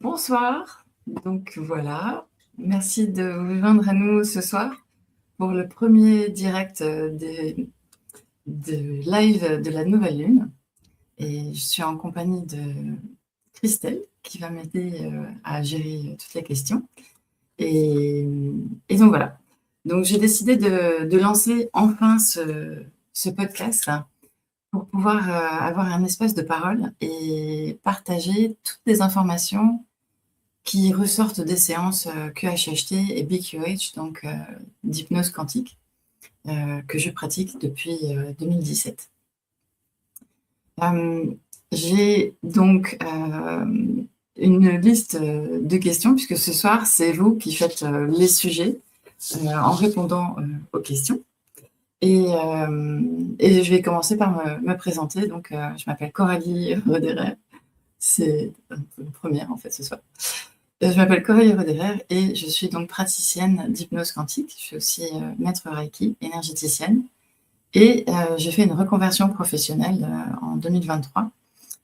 Bonsoir, donc voilà, merci de vous joindre à nous ce soir pour le premier direct de live de la nouvelle lune. Et je suis en compagnie de Christelle qui va m'aider à gérer toutes les questions. Et donc voilà, donc j'ai décidé de lancer enfin ce podcast pour pouvoir avoir un espace de parole et partager toutes les informations qui ressortent des séances QHHT et BQH, donc d'hypnose quantique, que je pratique depuis 2017. J'ai donc une liste de questions, puisque ce soir, c'est vous qui faites les sujets en répondant aux questions. Et je vais commencer par me présenter. Donc, je m'appelle Coralie Roderer. C'est une première, en fait, ce soir. Je m'appelle Coralie Roderer et je suis donc praticienne d'hypnose quantique. Je suis aussi maître Reiki, énergéticienne. Et j'ai fait une reconversion professionnelle en 2023.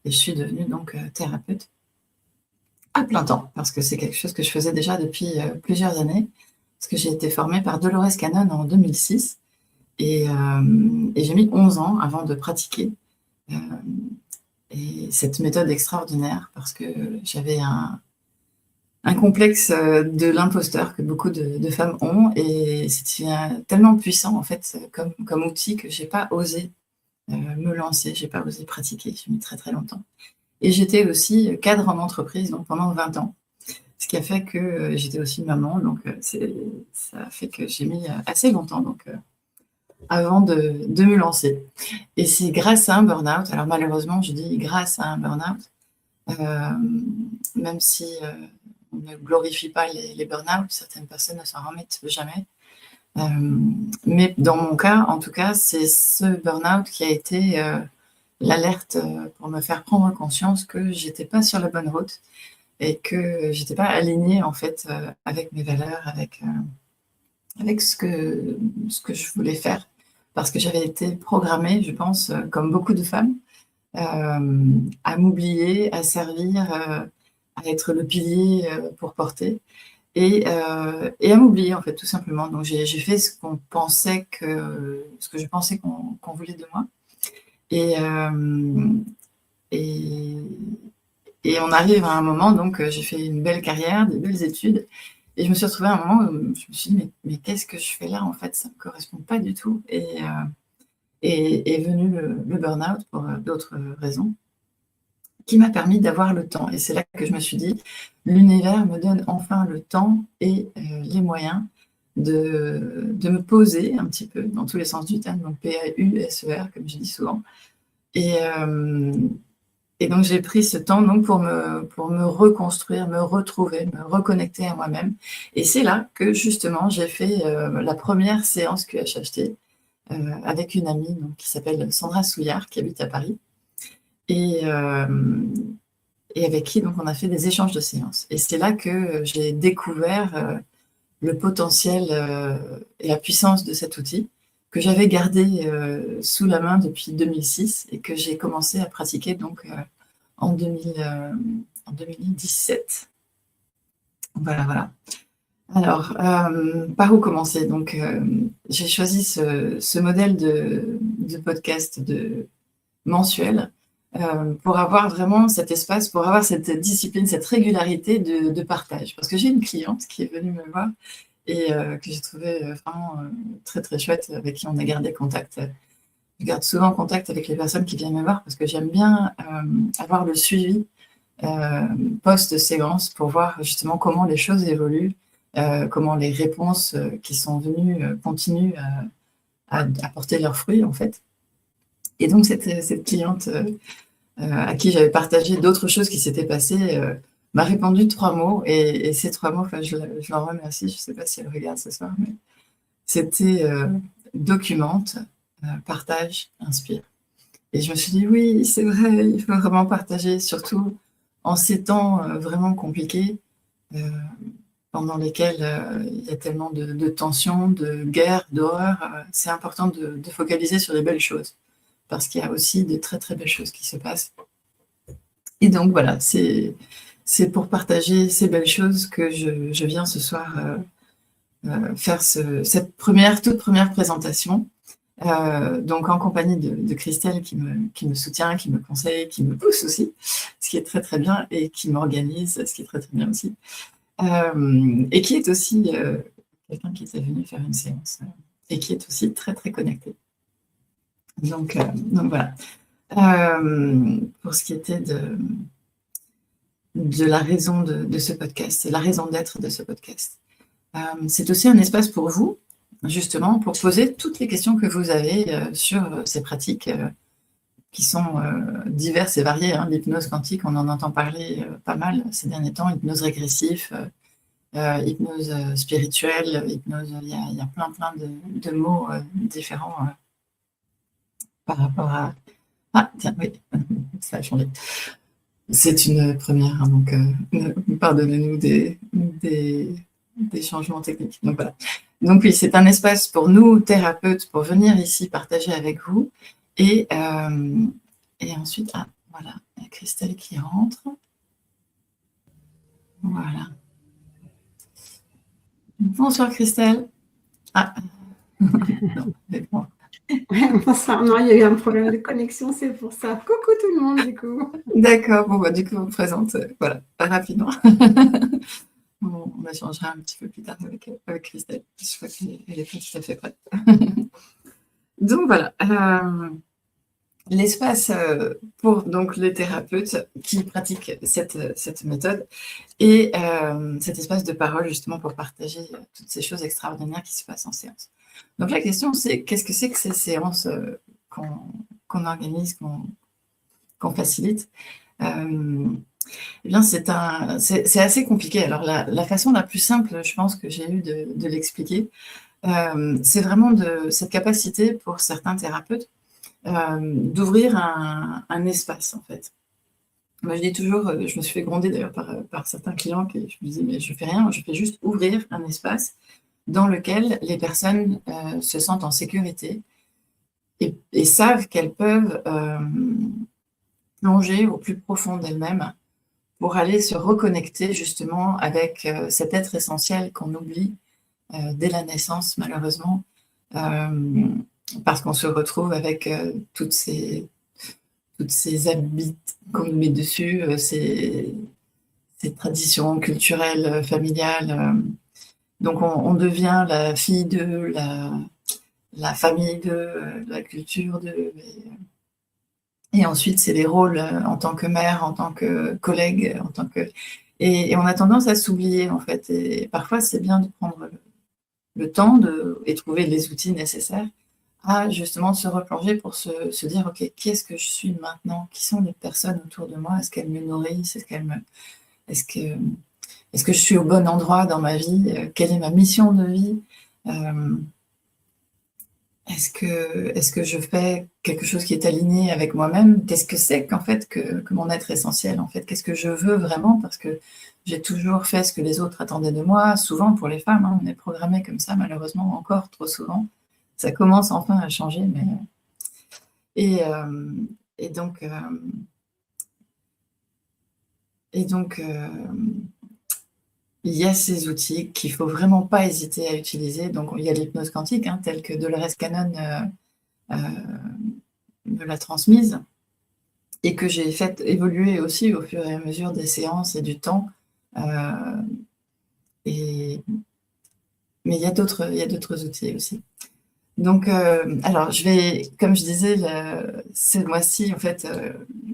Et je suis devenue donc thérapeute à plein temps, parce que c'est quelque chose que je faisais déjà depuis plusieurs années, parce que j'ai été formée par Dolores Cannon en 2006. Et j'ai mis 11 ans avant de pratiquer. Et cette méthode extraordinaire, parce que j'avais un complexe de l'imposteur que beaucoup de femmes ont, et c'était tellement puissant en fait comme outil que j'ai pas osé me lancer, j'ai pas osé pratiquer, j'ai mis très très longtemps. Et j'étais aussi cadre en entreprise donc pendant 20 ans, ce qui a fait que j'étais aussi maman, donc ça a fait que j'ai mis assez longtemps donc avant de me lancer. Et c'est grâce à un burn-out, alors malheureusement je dis grâce à un burn-out, même si on ne glorifie pas les burn-out, certaines personnes ne s'en remettent jamais. Mais dans mon cas, en tout cas, c'est ce burn-out qui a été l'alerte pour me faire prendre conscience que j'étais pas sur la bonne route et que j'étais pas alignée en fait avec mes valeurs, avec ce que je voulais faire, parce que j'avais été programmée, je pense, comme beaucoup de femmes, à m'oublier, à servir, à être le pilier pour porter, et à m'oublier en fait, tout simplement. Donc j'ai fait ce que je pensais qu'on voulait de moi, et on arrive à un moment, donc j'ai fait une belle carrière, des belles études, et je me suis retrouvée à un moment où je me suis dit mais qu'est-ce que je fais là en fait, ça me correspond pas du tout, et est venu le burn-out pour d'autres raisons, qui m'a permis d'avoir le temps. Et c'est là que je me suis dit, l'univers me donne enfin le temps et les moyens de me poser un petit peu, dans tous les sens du terme, donc PAUSER, comme je dis souvent. Et donc, j'ai pris ce temps donc, pour me reconstruire, me retrouver, me reconnecter à moi-même. Et c'est là que, justement, j'ai fait la première séance QHHT avec une amie donc, qui s'appelle Sandra Souillard, qui habite à Paris, et avec qui donc, on a fait des échanges de séances. Et c'est là que j'ai découvert le potentiel et la puissance de cet outil que j'avais gardé sous la main depuis 2006 et que j'ai commencé à pratiquer donc en 2017. Voilà. Alors, par où commencer? Donc, j'ai choisi ce modèle de podcast mensuel pour avoir vraiment cet espace, pour avoir cette discipline, cette régularité de partage. Parce que j'ai une cliente qui est venue me voir et que j'ai trouvé vraiment très, très chouette, avec qui on a gardé contact. Je garde souvent contact avec les personnes qui viennent me voir parce que j'aime bien avoir le suivi post-séance pour voir justement comment les choses évoluent, comment les réponses qui sont venues continuent à porter leurs fruits, en fait. Et donc, cette cliente à qui j'avais partagé d'autres choses qui s'étaient passées m'a répondu 3 mots. Et ces 3 mots, je l'en remercie. Je ne sais pas si elle regarde ce soir, mais c'était documente, partage, inspire. Et je me suis dit, oui, c'est vrai, il faut vraiment partager, surtout en ces temps vraiment compliqués, pendant lesquels il y a tellement de tensions, de guerres, d'horreurs. C'est important de focaliser sur les belles choses, parce qu'il y a aussi de très, très belles choses qui se passent. Et donc voilà, c'est pour partager ces belles choses que je viens ce soir faire cette toute première présentation. Donc en compagnie de Christelle qui me soutient, qui me conseille, qui me pousse aussi, ce qui est très très bien, et qui m'organise, ce qui est très très bien aussi. Et qui est aussi quelqu'un qui était venu faire une séance et qui est aussi très très connecté. Donc voilà. Pour ce qui était de la raison de ce podcast, la raison d'être de ce podcast. C'est aussi un espace pour vous, justement, pour poser toutes les questions que vous avez sur ces pratiques qui sont diverses et variées. Hein. L'hypnose quantique, on en entend parler pas mal ces derniers temps, hypnose régressif, hypnose spirituelle, hypnose, il y a plein de mots différents par rapport à... Ah, tiens, oui, ça a changé. C'est une première, hein, donc pardonnez-nous des changements techniques. Donc voilà. Donc oui, c'est un espace pour nous, thérapeutes, pour venir ici partager avec vous. Et ensuite, ah, voilà, il y a Christelle qui rentre. Voilà. Bonsoir Christelle. Ah, non, c'est bon. Bonsoir, non, il y a eu un problème de connexion, c'est pour ça. Coucou tout le monde, du coup. D'accord, bon, bah, du coup, on me présente, voilà, rapidement. Bon, on échangera un petit peu plus tard avec Christelle. Je crois qu'elle est pas tout à fait prête. Donc voilà, l'espace pour donc les thérapeutes qui pratiquent cette méthode, et cet espace de parole justement pour partager toutes ces choses extraordinaires qui se passent en séance. Donc la question, c'est qu'est-ce que c'est que ces séances qu'on organise, qu'on facilite? Eh bien, c'est assez compliqué. Alors la façon la plus simple, je pense, que j'ai eu de l'expliquer, c'est vraiment cette capacité pour certains thérapeutes d'ouvrir un espace, en fait. Moi, je dis toujours, je me suis fait gronder d'ailleurs par certains clients, qui je me disais, mais je fais rien, je fais juste ouvrir un espace dans lequel les personnes se sentent en sécurité et savent qu'elles peuvent plonger au plus profond d'elles-mêmes pour aller se reconnecter justement avec cet être essentiel qu'on oublie dès la naissance, malheureusement, parce qu'on se retrouve avec toutes ces habits qu'on nous met dessus, ces traditions culturelles, familiales. Donc on devient la fille de, la famille de, la culture de. Et ensuite, c'est les rôles en tant que mère, en tant que collègue, en tant que... Et on a tendance à s'oublier, en fait. Et parfois, c'est bien de prendre le temps et trouver les outils nécessaires à justement se replonger pour se dire, OK, qui est-ce que je suis maintenant? Qui sont les personnes autour de moi? Est-ce qu'elles me nourrissent? Est-ce que je suis au bon endroit dans ma vie? Quelle est ma mission de vie? Est-ce que je fais quelque chose qui est aligné avec moi-même? Qu'est-ce que c'est qu'en fait que mon être essentiel, en fait? Qu'est-ce que je veux vraiment? Parce que j'ai toujours fait ce que les autres attendaient de moi. Souvent, pour les femmes, hein, on est programmé comme ça, malheureusement, encore trop souvent. Ça commence enfin à changer, mais... Et donc... il y a ces outils qu'il ne faut vraiment pas hésiter à utiliser. Donc, il y a l'hypnose quantique, hein, telle que Dolores Cannon me l'a transmise, et que j'ai fait évoluer aussi au fur et à mesure des séances et du temps. Mais il y a d'autres outils aussi. Donc, alors, comme je disais, ce mois-ci, en fait,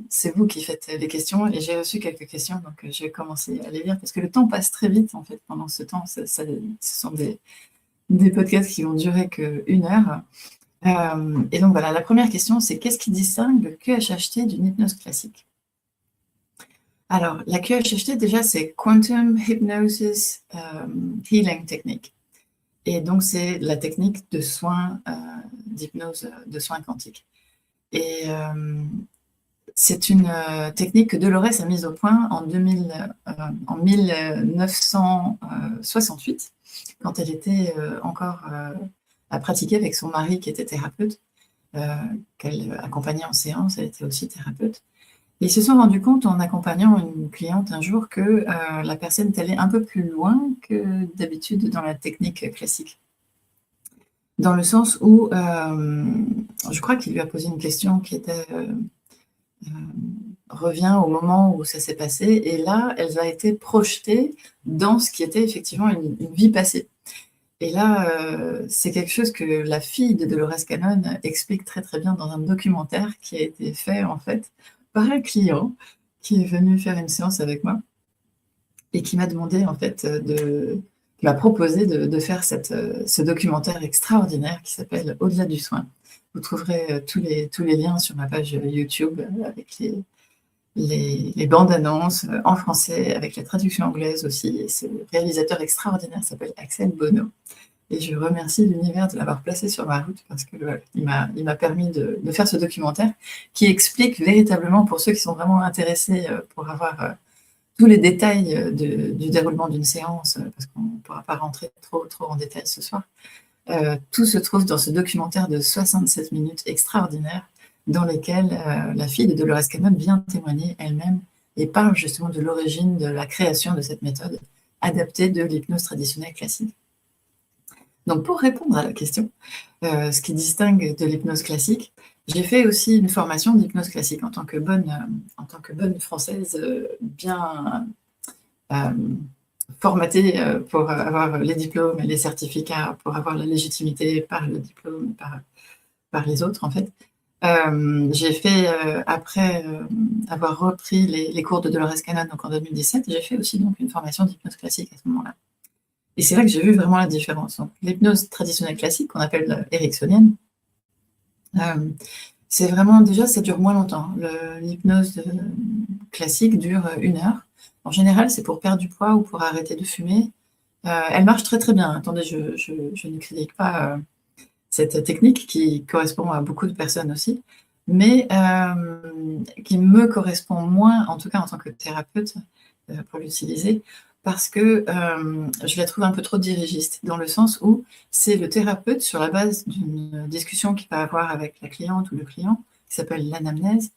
c'est vous qui faites les questions, et j'ai reçu quelques questions, donc je vais commencer à les lire, parce que le temps passe très vite, en fait, pendant ce temps. Ce sont des podcasts qui vont durer qu'1 heure. Et donc voilà, la première question, c'est qu'est-ce qui distingue le QHHT d'une hypnose classique? Alors, la QHHT, déjà, c'est Quantum Hypnosis Healing Technique. Et donc, c'est la technique de soins, d'hypnose, de soins quantiques. Et c'est une technique que Dolores a mise au point en 1968, quand elle était encore à pratiquer avec son mari qui était thérapeute, qu'elle accompagnait en séance, elle était aussi thérapeute. Ils se sont rendus compte en accompagnant une cliente un jour que la personne est allée un peu plus loin que d'habitude dans la technique classique. Dans le sens où, je crois qu'il lui a posé une question qui était revient au moment où ça s'est passé, et là, elle a été projetée dans ce qui était effectivement une vie passée. Et là, c'est quelque chose que la fille de Dolores Cannon explique très très bien dans un documentaire qui a été fait en fait par un client qui est venu faire une séance avec moi et qui m'a demandé en fait qui m'a proposé de faire ce documentaire extraordinaire qui s'appelle Au-delà du soin. Vous trouverez tous les liens sur ma page YouTube avec les bandes annonces en français, avec la traduction anglaise aussi. Et ce réalisateur extraordinaire s'appelle Axel Bono. Et je remercie l'univers de l'avoir placé sur ma route parce que il m'a permis de faire ce documentaire qui explique véritablement, pour ceux qui sont vraiment intéressés pour avoir tous les détails du déroulement d'une séance, parce qu'on ne pourra pas rentrer trop en détail ce soir. Tout se trouve dans ce documentaire de 67 minutes extraordinaire dans lesquels la fille de Dolores Cannon vient témoigner elle-même et parle justement de l'origine de la création de cette méthode adaptée de l'hypnose traditionnelle classique. Donc pour répondre à la question, ce qui distingue de l'hypnose classique, j'ai fait aussi une formation d'hypnose classique en tant que bonne française bien formatée pour avoir les diplômes et les certificats, pour avoir la légitimité par le diplôme, par les autres en fait. J'ai fait, après avoir repris les cours de Dolores Cannon donc en 2017, j'ai fait aussi donc une formation d'hypnose classique à ce moment-là. Et c'est là que j'ai vu vraiment la différence. L'hypnose traditionnelle classique, qu'on appelle ericksonienne, c'est vraiment, déjà, ça dure moins longtemps. L'hypnose classique dure 1 heure. En général, c'est pour perdre du poids ou pour arrêter de fumer. Elle marche très très bien. Attendez, je ne critique pas cette technique qui correspond à beaucoup de personnes aussi, mais qui me correspond moins, en tout cas en tant que thérapeute, pour l'utiliser, parce que je la trouve un peu trop dirigiste, dans le sens où c'est le thérapeute, sur la base d'une discussion qu'il va avoir avec la cliente ou le client, qui s'appelle l'anamnèse,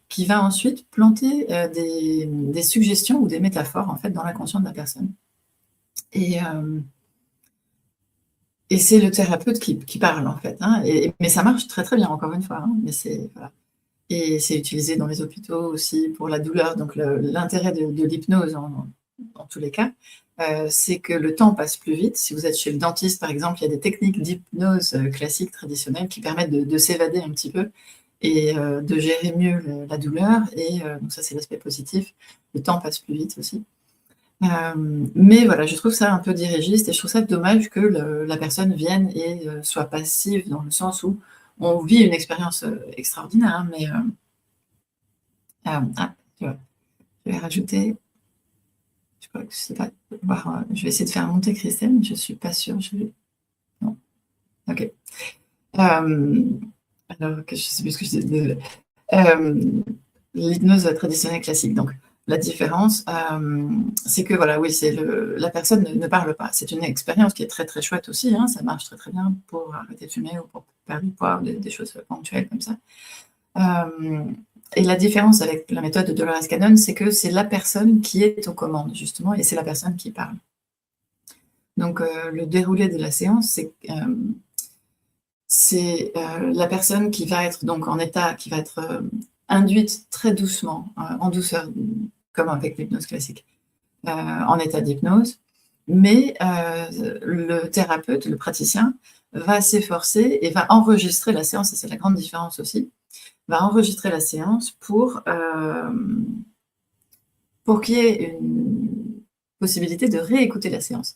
qui va ensuite planter des suggestions ou des métaphores en fait dans l'inconscient de la personne. Et c'est le thérapeute qui parle en fait, hein, mais ça marche très très bien, encore une fois, hein, mais voilà. Et c'est utilisé dans les hôpitaux aussi pour la douleur. Donc l'intérêt de l'hypnose dans tous les cas, c'est que le temps passe plus vite. Si vous êtes chez le dentiste, par exemple, il y a des techniques d'hypnose classiques, traditionnelles, qui permettent de s'évader un petit peu et de gérer mieux la douleur. Et donc ça, c'est l'aspect positif. Le temps passe plus vite aussi. Mais voilà, je trouve ça un peu dirigiste et je trouve ça dommage que la personne vienne et soit passive, dans le sens où on vit une expérience extraordinaire, hein, mais tu vois, je vais rajouter, je crois que je sais pas, je vais essayer de faire monter Christelle, mais je ne suis pas sûre. Non. Ok. Alors, je ne sais plus ce que je disais, désolée. L'hypnose traditionnelle classique, donc la différence, c'est que voilà, oui, la personne ne parle pas. C'est une expérience qui est très très chouette aussi, hein, ça marche très très bien pour arrêter de fumer ou pour perdre du poids, des choses ponctuelles comme ça. Et la différence avec la méthode de Dolores Cannon, c'est que c'est la personne qui est aux commandes, justement, et c'est la personne qui parle. Donc, le déroulé de la séance, c'est la personne qui va être donc en état, qui va être induite très doucement, en douceur, comme avec l'hypnose classique, en état d'hypnose, mais le thérapeute, le praticien, va s'efforcer et va enregistrer la séance, et c'est la grande différence aussi, va enregistrer la séance pour qu'il y ait une possibilité de réécouter la séance.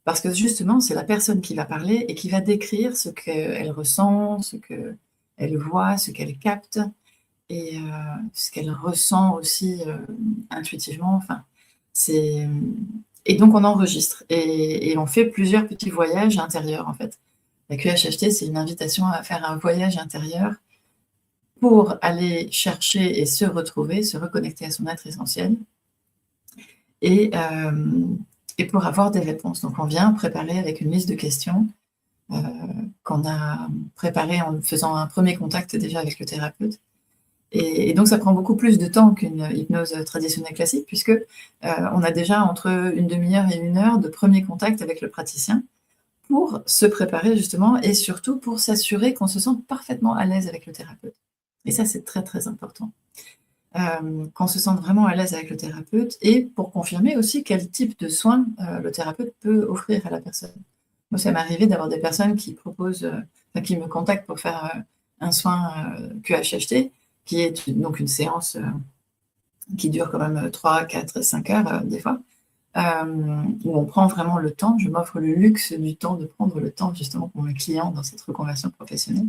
Parce que justement, c'est la personne qui va parler et qui va décrire ce qu'elle ressent, ce qu'elle voit, ce qu'elle capte, et ce qu'elle ressent aussi intuitivement. Enfin, et donc on enregistre et on fait plusieurs petits voyages intérieurs en fait. La QHHT, c'est une invitation à faire un voyage intérieur pour aller chercher et se retrouver, se reconnecter à son être essentiel et pour avoir des réponses. Donc on vient préparer avec une liste de questions qu'on a préparée en faisant un premier contact déjà avec le thérapeute. Et donc, ça prend beaucoup plus de temps qu'une hypnose traditionnelle classique, puisque on a déjà entre une demi-heure et 1 heure de premier contact avec le praticien pour se préparer justement et surtout pour s'assurer qu'on se sente parfaitement à l'aise avec le thérapeute. Et ça, c'est très, très important. Qu'on se sente vraiment à l'aise avec le thérapeute et pour confirmer aussi quel type de soins le thérapeute peut offrir à la personne. Moi, ça m'est arrivé d'avoir des personnes qui proposent, qui me contactent pour faire un soin QHHT, qui est donc une séance qui dure quand même 3, 4, 5 heures des fois, où on prend vraiment le temps. Je m'offre le luxe du temps, de prendre le temps justement pour mes clients dans cette reconversion professionnelle.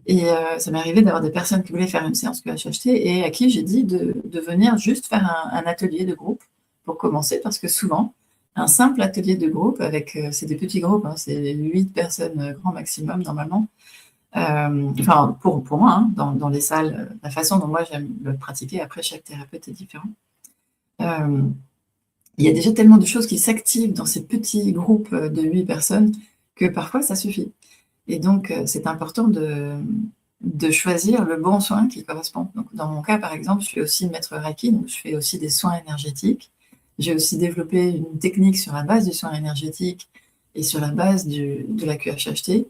Et ça m'est arrivé d'avoir des personnes qui voulaient faire une séance QHHT et à qui j'ai dit de venir juste faire un atelier de groupe pour commencer, parce que souvent, un simple atelier de groupe avec, c'est des petits groupes, hein, c'est 8 personnes grand maximum normalement. Enfin, pour moi, hein, dans les salles, la façon dont moi j'aime le pratiquer, après chaque thérapeute est différent. Il y a déjà tellement de choses qui s'activent dans ces petits groupes de 8 personnes que parfois ça suffit. Et donc, c'est important de choisir le bon soin qui correspond. Donc, dans mon cas, par exemple, je suis aussi maître Reiki, donc je fais aussi des soins énergétiques. J'ai aussi développé une technique sur la base du soin énergétique et sur la base de la QHHT,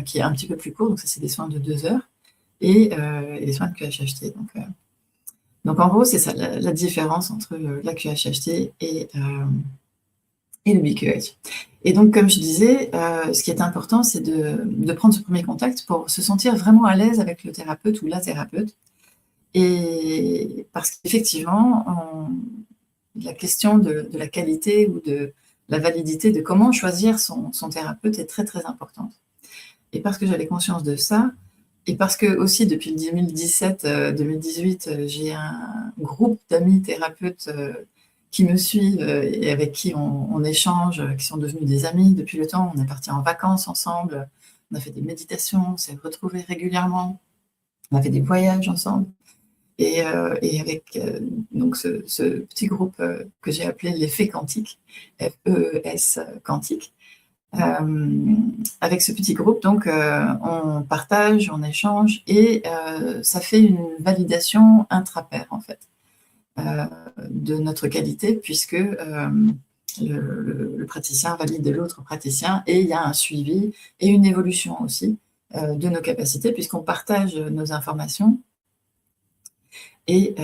qui est un petit peu plus court, donc ça, c'est des soins de 2 heures, et des soins de QHHT. Donc en gros, c'est ça, la différence entre la QHHT et le BQH. Et donc, comme je disais, ce qui est important, c'est de prendre ce premier contact pour se sentir vraiment à l'aise avec le thérapeute ou la thérapeute. Et parce qu'effectivement, la question de la qualité ou de la validité de comment choisir son thérapeute est très, très importante. Et parce que j'avais conscience de ça, et parce que aussi depuis 2017-2018, j'ai un groupe d'amis thérapeutes qui me suivent et avec qui on échange, qui sont devenus des amis depuis le temps. On est partis en vacances ensemble, on a fait des méditations, on s'est retrouvés régulièrement, on a fait des voyages ensemble. Et avec donc ce petit groupe que j'ai appelé les Fées Quantiques, FEES Quantiques, avec ce petit groupe, donc on partage, on échange et ça fait une validation intra-pair en fait de notre qualité, puisque le praticien valide l'autre praticien et il y a un suivi et une évolution aussi de nos capacités, puisqu'on partage nos informations et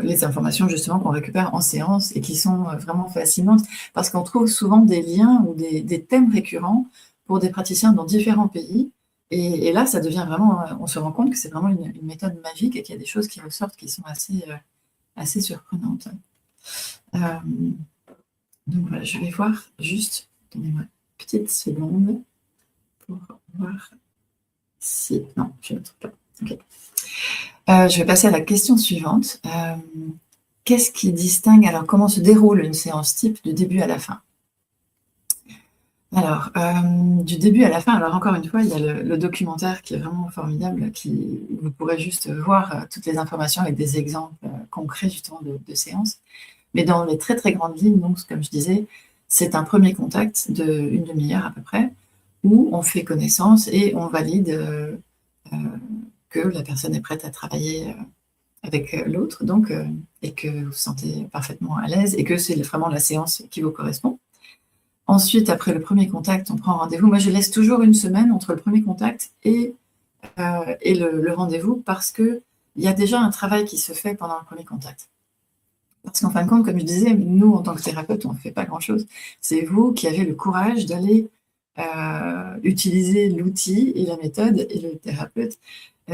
les informations justement qu'on récupère en séance et qui sont vraiment fascinantes, parce qu'on trouve souvent des liens ou des thèmes récurrents pour des praticiens dans différents pays. Et là, ça devient vraiment, on se rend compte que c'est vraiment une méthode magique et qu'il y a des choses qui ressortent qui sont assez surprenantes. Donc voilà, je vais voir juste, donnez-moi une petite seconde pour voir si... Non, je ne trouve pas. Ok. Je vais passer à la question suivante. Qu'est-ce qui distingue, alors comment se déroule une séance type du début à la fin? Alors, du début à la fin, alors encore une fois, il y a le documentaire qui est vraiment formidable, vous pourrez juste voir toutes les informations avec des exemples concrets justement de séances. Mais dans les très très grandes lignes, donc comme je disais, c'est un premier contact d'une demi-heure à peu près, où on fait connaissance et on valide que la personne est prête à travailler avec l'autre, donc, et que vous vous sentez parfaitement à l'aise et que c'est vraiment la séance qui vous correspond. Ensuite, après le premier contact, on prend rendez-vous. Moi, je laisse toujours 1 semaine entre le premier contact et le rendez-vous, parce qu'il y a déjà un travail qui se fait pendant le premier contact. Parce qu'en fin de compte, comme je disais, nous, en tant que thérapeute, on ne fait pas grand-chose. C'est vous qui avez le courage d'aller utiliser l'outil et la méthode et le thérapeute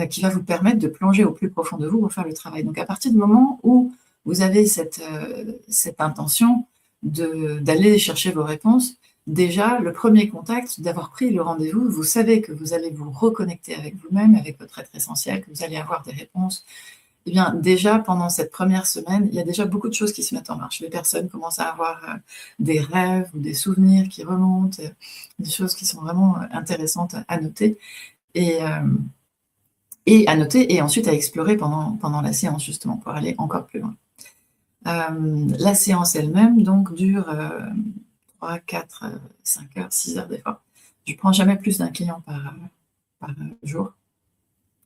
qui va vous permettre de plonger au plus profond de vous pour faire le travail. Donc, à partir du moment où vous avez cette intention d'aller chercher vos réponses, déjà, le premier contact, d'avoir pris le rendez-vous, vous savez que vous allez vous reconnecter avec vous-même, avec votre être essentiel, que vous allez avoir des réponses. Eh bien, déjà, pendant cette première semaine, il y a déjà beaucoup de choses qui se mettent en marche. Les personnes commencent à avoir des rêves ou des souvenirs qui remontent, des choses qui sont vraiment intéressantes à noter. Et à noter et ensuite à explorer pendant la séance, justement, pour aller encore plus loin. La séance elle-même, donc, dure 3, 4, 5 heures, 6 heures des fois. Je ne prends jamais plus d'un client par jour.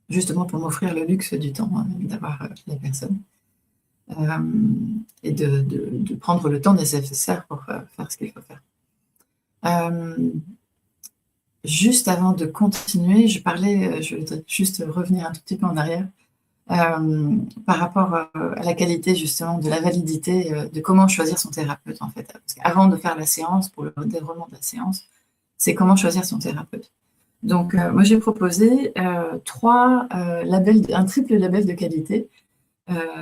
justement pour m'offrir le luxe du temps, hein, d'avoir la personne. Et de prendre le temps nécessaire pour faire ce qu'il faut faire. Juste avant de continuer, je voudrais juste revenir un tout petit peu en arrière, par rapport à la qualité justement de la validité, de comment choisir son thérapeute en fait. Parce qu'avant de faire la séance, pour le déroulement de la séance, c'est comment choisir son thérapeute. Donc moi j'ai proposé un triple label de qualité.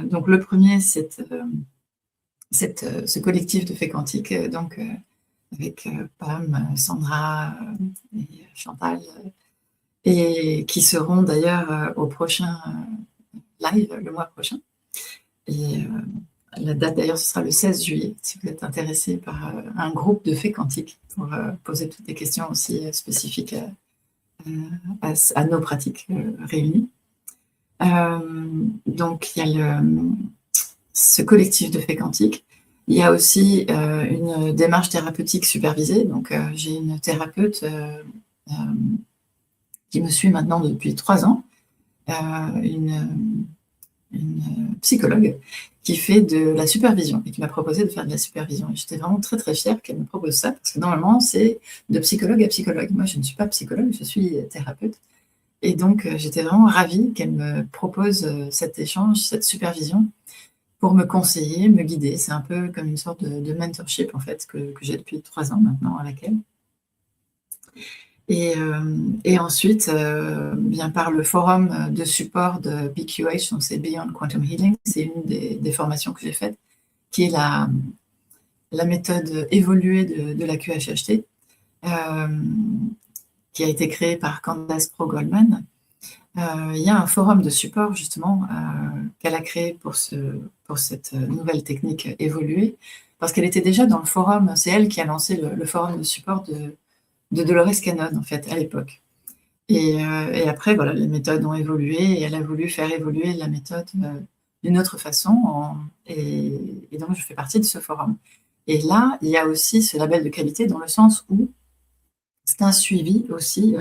Donc le premier, c'est ce collectif de faits quantiques, donc avec Pam, Sandra et Chantal, et qui seront d'ailleurs au prochain live le mois prochain. Et la date d'ailleurs, ce sera le 16 juillet, si vous êtes intéressé par un groupe de faits quantiques pour poser toutes les questions aussi spécifiques à nos pratiques réunies. Donc il y a ce collectif de faits quantiques. Il y a aussi une démarche thérapeutique supervisée. Donc j'ai une thérapeute qui me suit maintenant depuis 3 ans, une psychologue qui fait de la supervision et qui m'a proposé de faire de la supervision. Et j'étais vraiment très très fière qu'elle me propose ça, parce que normalement c'est de psychologue à psychologue. Moi je ne suis pas psychologue, je suis thérapeute. Et donc j'étais vraiment ravie qu'elle me propose cet échange, cette supervision, pour me conseiller, me guider. C'est un peu comme une sorte de mentorship en fait que j'ai depuis 3 ans maintenant à laquelle. Et ensuite, bien par le forum de support de BQH, donc c'est Beyond Quantum Healing, c'est une des formations que j'ai faites, qui est la méthode évoluée de la QHHT, qui a été créée par Candace Pro-Goldman. Il y a un forum de support justement qu'elle a créé pour cette nouvelle technique évoluée, parce qu'elle était déjà dans le forum, c'est elle qui a lancé le forum de support de Dolores Cannon en fait à l'époque. Et après voilà, les méthodes ont évolué et elle a voulu faire évoluer la méthode d'une autre façon, et donc je fais partie de ce forum. Et là, il y a aussi ce label de qualité dans le sens où c'est un suivi aussi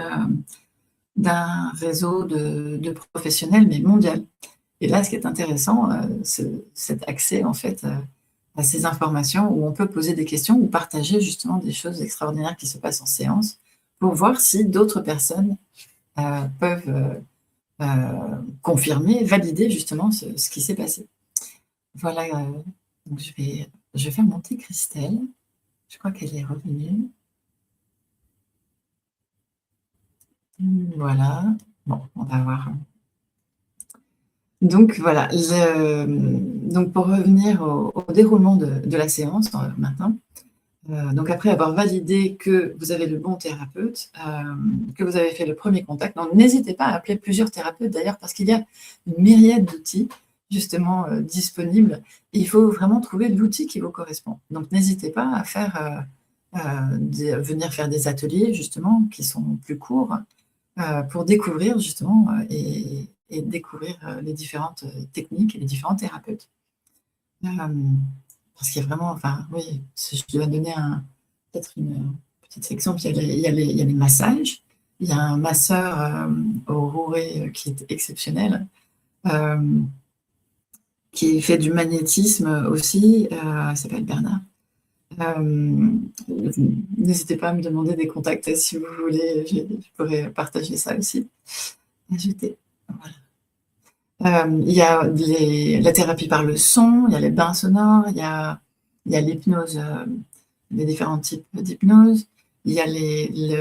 d'un réseau de professionnels, mais mondial. Et là, ce qui est intéressant, c'est cet accès en fait à ces informations où on peut poser des questions ou partager justement des choses extraordinaires qui se passent en séance pour voir si d'autres personnes peuvent confirmer, valider justement ce qui s'est passé. Voilà, donc je vais faire monter Christelle. Je crois qu'elle est revenue. Voilà. Bon, on va voir. Donc voilà, donc pour revenir au déroulement de la séance maintenant, donc après avoir validé que vous avez le bon thérapeute, que vous avez fait le premier contact, donc n'hésitez pas à appeler plusieurs thérapeutes d'ailleurs, parce qu'il y a une myriade d'outils justement disponibles, et il faut vraiment trouver l'outil qui vous correspond. Donc n'hésitez pas à venir faire des ateliers justement qui sont plus courts pour découvrir justement et découvrir les différentes techniques et les différents thérapeutes. Parce qu'il y a vraiment, enfin, oui, si je dois donner peut-être une petite exemple, il y a les massages. Il y a un masseur au Rouret qui est exceptionnel, qui fait du magnétisme aussi, il s'appelle Bernard. N'hésitez pas à me demander des contacts si vous voulez, je pourrais partager ça aussi. Ajouter. Voilà. Il y a la thérapie par le son, il y a les bains sonores, il y a l'hypnose, les différents types d'hypnose, il y a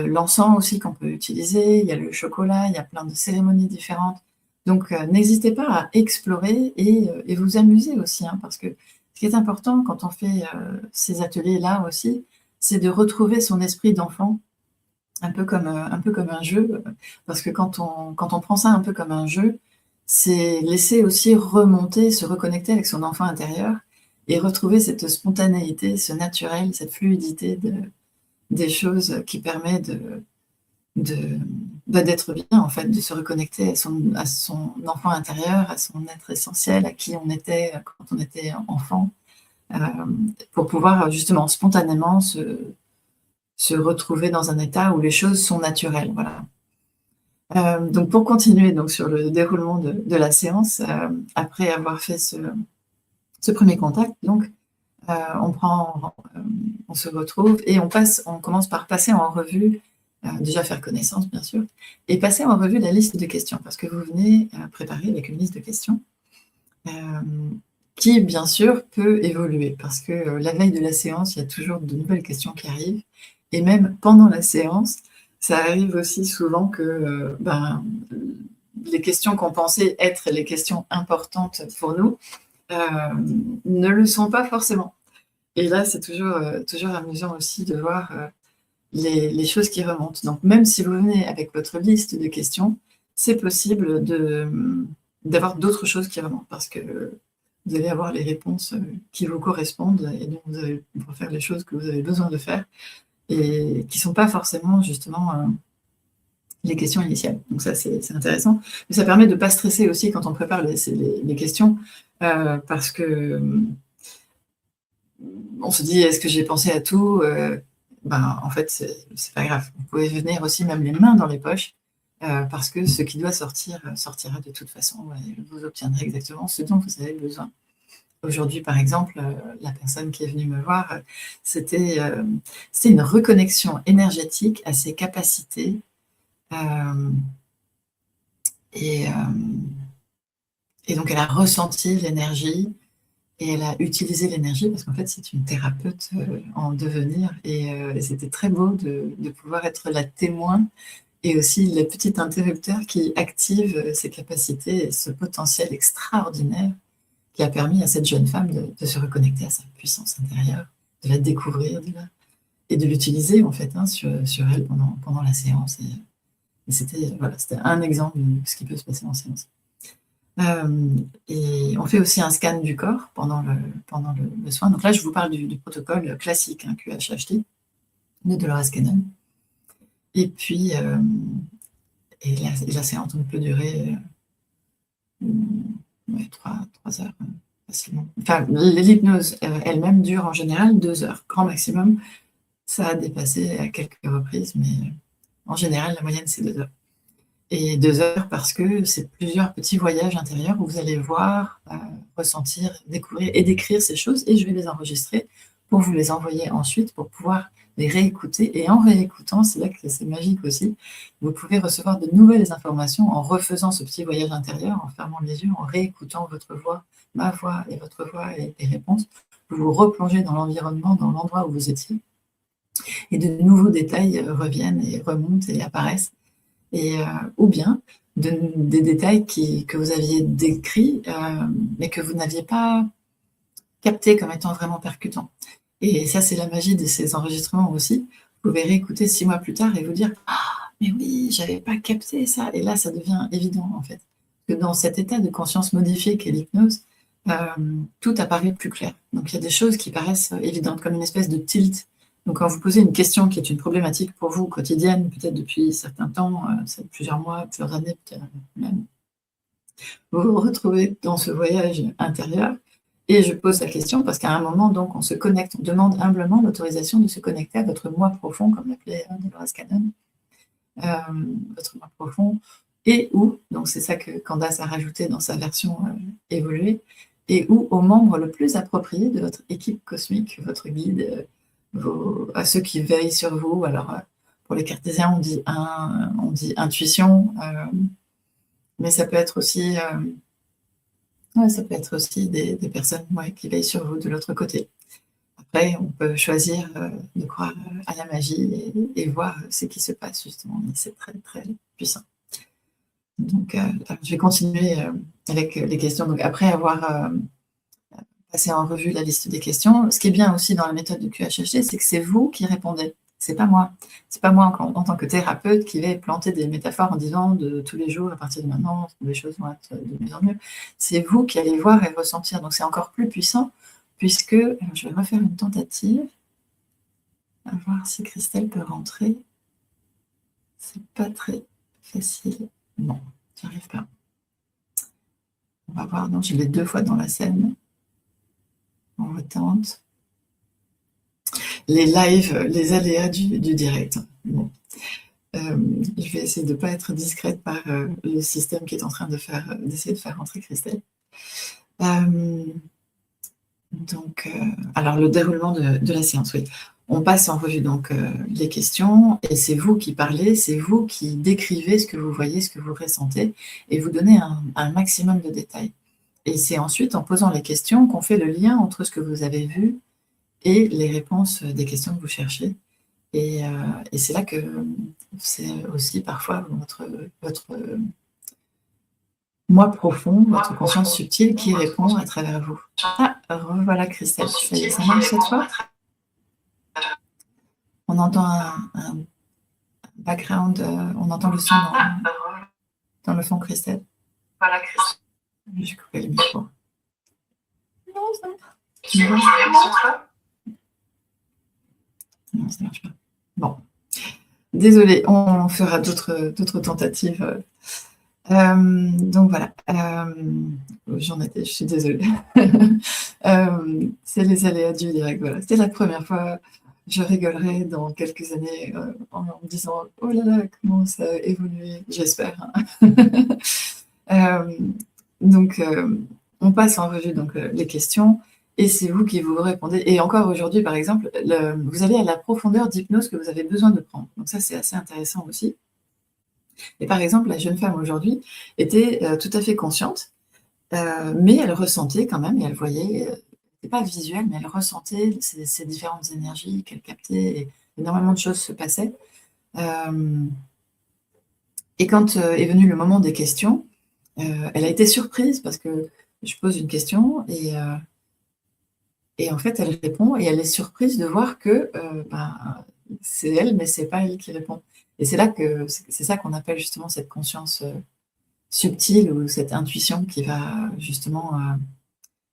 l'encens aussi qu'on peut utiliser, il y a le chocolat, il y a plein de cérémonies différentes. Donc n'hésitez pas à explorer et vous amuser aussi, hein, parce que ce qui est important quand on fait ces ateliers-là aussi, c'est de retrouver son esprit d'enfant, un peu comme un jeu, parce que quand on prend ça un peu comme un jeu, c'est laisser aussi remonter, se reconnecter avec son enfant intérieur et retrouver cette spontanéité, ce naturel, cette fluidité des choses qui permet d'être bien, en fait, de se reconnecter à son enfant intérieur, à son être essentiel, à qui on était quand on était enfant, pour pouvoir justement spontanément se retrouver dans un état où les choses sont naturelles. Voilà. Donc pour continuer donc sur le déroulement de la séance, après avoir fait ce premier contact, donc on se retrouve et on commence par passer en revue, déjà faire connaissance bien sûr, et passer en revue la liste de questions, parce que vous venez préparer avec une liste de questions qui bien sûr peut évoluer, parce que la veille de la séance, il y a toujours de nouvelles questions qui arrivent, et même pendant la séance, ça arrive aussi souvent que les questions qu'on pensait être les questions importantes pour nous ne le sont pas forcément. Et là, c'est toujours amusant aussi de voir les choses qui remontent. Donc, même si vous venez avec votre liste de questions, c'est possible d'avoir d'autres choses qui remontent, parce que vous allez avoir les réponses qui vous correspondent, et donc vous allez pouvoir faire les choses que vous avez besoin de faire, et qui ne sont pas forcément justement les questions initiales. Donc ça, c'est intéressant. Mais ça permet de ne pas stresser aussi quand on prépare les questions, parce que on se dit, est-ce que j'ai pensé à tout? En fait, c'est pas grave. Vous pouvez venir aussi même les mains dans les poches, parce que ce qui doit sortir, sortira de toute façon, et vous obtiendrez exactement ce dont vous avez besoin. Aujourd'hui, par exemple, la personne qui est venue me voir, c'était une reconnexion énergétique à ses capacités, et donc elle a ressenti l'énergie, et elle a utilisé l'énergie, parce qu'en fait, c'est une thérapeute en devenir, et c'était très beau de pouvoir être la témoin, et aussi le petit interrupteur qui active ses capacités et ce potentiel extraordinaire qui a permis à cette jeune femme de se reconnecter à sa puissance intérieure, de la découvrir, et de l'utiliser en fait sur elle pendant la séance. Et c'était un exemple de ce qui peut se passer en séance. Et on fait aussi un scan du corps pendant le soin. Donc là, je vous parle du protocole classique, QHHT, de Dolores Cannon. Et puis, la séance peut durer 3 heures facilement. Enfin, l'hypnose elle-même dure en général 2 heures, grand maximum. Ça a dépassé à quelques reprises, mais en général, la moyenne, c'est 2 heures. Et 2 heures parce que c'est plusieurs petits voyages intérieurs où vous allez voir, ressentir, découvrir et décrire ces choses, et je vais les enregistrer pour vous les envoyer ensuite, pour pouvoir les réécouter. Et en réécoutant, c'est là que c'est magique aussi, vous pouvez recevoir de nouvelles informations en refaisant ce petit voyage intérieur, en fermant les yeux, en réécoutant votre voix, ma voix et votre voix, et les réponses. Vous vous replongez dans l'environnement, dans l'endroit où vous étiez, et de nouveaux détails reviennent et remontent et apparaissent. Ou bien des détails que vous aviez décrits, mais que vous n'aviez pas captés comme étant vraiment percutants. Et ça, c'est la magie de ces enregistrements aussi. Vous pouvez réécouter 6 mois plus tard et vous dire « Ah, mais oui, j'avais pas capté ça !» Et là, ça devient évident, en fait. Que dans cet état de conscience modifié qu'est l'hypnose, tout apparaît plus clair. Donc, il y a des choses qui paraissent évidentes, comme une espèce de tilt. Donc, quand vous posez une question qui est une problématique pour vous quotidienne, peut-être depuis certains temps, plusieurs mois, plusieurs années, peut-être même, vous vous retrouvez dans ce voyage intérieur, et je pose la question parce qu'à un moment, donc, on se connecte, on demande humblement l'autorisation de se connecter à votre moi profond, comme l'appelait Dolores Cannon, votre moi profond, et où, donc c'est ça que Candace a rajouté dans sa version évoluée, et où au membre le plus approprié de votre équipe cosmique, votre guide, à ceux qui veillent sur vous. Alors, pour les cartésiens, on dit intuition, mais ça peut être aussi, des personnes qui veillent sur vous de l'autre côté. Après, on peut choisir de croire à la magie et voir ce qui se passe, justement. Mais c'est très, très puissant. Donc, je vais continuer avec les questions. Donc, après avoir passer en revue la liste des questions. Ce qui est bien aussi dans la méthode de QHHT, c'est que c'est vous qui répondez. C'est pas moi. C'est pas moi en tant que thérapeute qui vais planter des métaphores en disant de tous les jours, à partir de maintenant, les choses vont être de mieux en mieux. C'est vous qui allez voir et ressentir. Donc c'est encore plus puissant, puisque je vais refaire une tentative, à voir si Christelle peut rentrer. C'est pas très facile. Non, j'y arrive pas. On va voir. Non, je l'ai 2 fois dans la scène. On retente. Les lives, les aléas du direct. Bon. Je vais essayer de ne pas être discrète par le système qui est en train d'essayer de faire rentrer Christelle. Donc, alors le déroulement de la séance, oui. On passe en revue donc les questions et c'est vous qui parlez, c'est vous qui décrivez ce que vous voyez, ce que vous ressentez et vous donnez un maximum de détails. Et c'est ensuite en posant les questions qu'on fait le lien entre ce que vous avez vu et les réponses des questions que vous cherchez. Et c'est là que c'est aussi parfois votre moi profond, votre conscience subtile qui répond à travers vous. Ah, revoilà Christelle, ça marche cette fois? On entend un background, on entend le son dans le fond, Christelle. Voilà, Christelle. Je vais couper le micro. Non, ça marche. Non, ça marche pas. Bon. Désolée, on fera d'autres tentatives. Donc voilà. Je suis désolée. C'est les aléas du direct. Voilà. C'était la première fois. Je rigolerai dans quelques années en me disant « Oh là là, comment ça a évolué ?» J'espère. Donc, on passe en revue donc, les questions et c'est vous qui vous répondez. Et encore aujourd'hui, par exemple, vous allez à la profondeur d'hypnose que vous avez besoin de prendre. Donc ça, c'est assez intéressant aussi. Et par exemple, la jeune femme aujourd'hui était tout à fait consciente, mais elle ressentait quand même, et elle voyait, c'était pas visuel, mais elle ressentait ces différentes énergies qu'elle captait, et énormément de choses se passaient. Et quand est venu le moment des questions, elle a été surprise parce que je pose une question et en fait, elle répond et elle est surprise de voir que c'est elle, mais c'est pas elle qui répond. Et c'est là que c'est ça qu'on appelle justement cette conscience subtile ou cette intuition qui va justement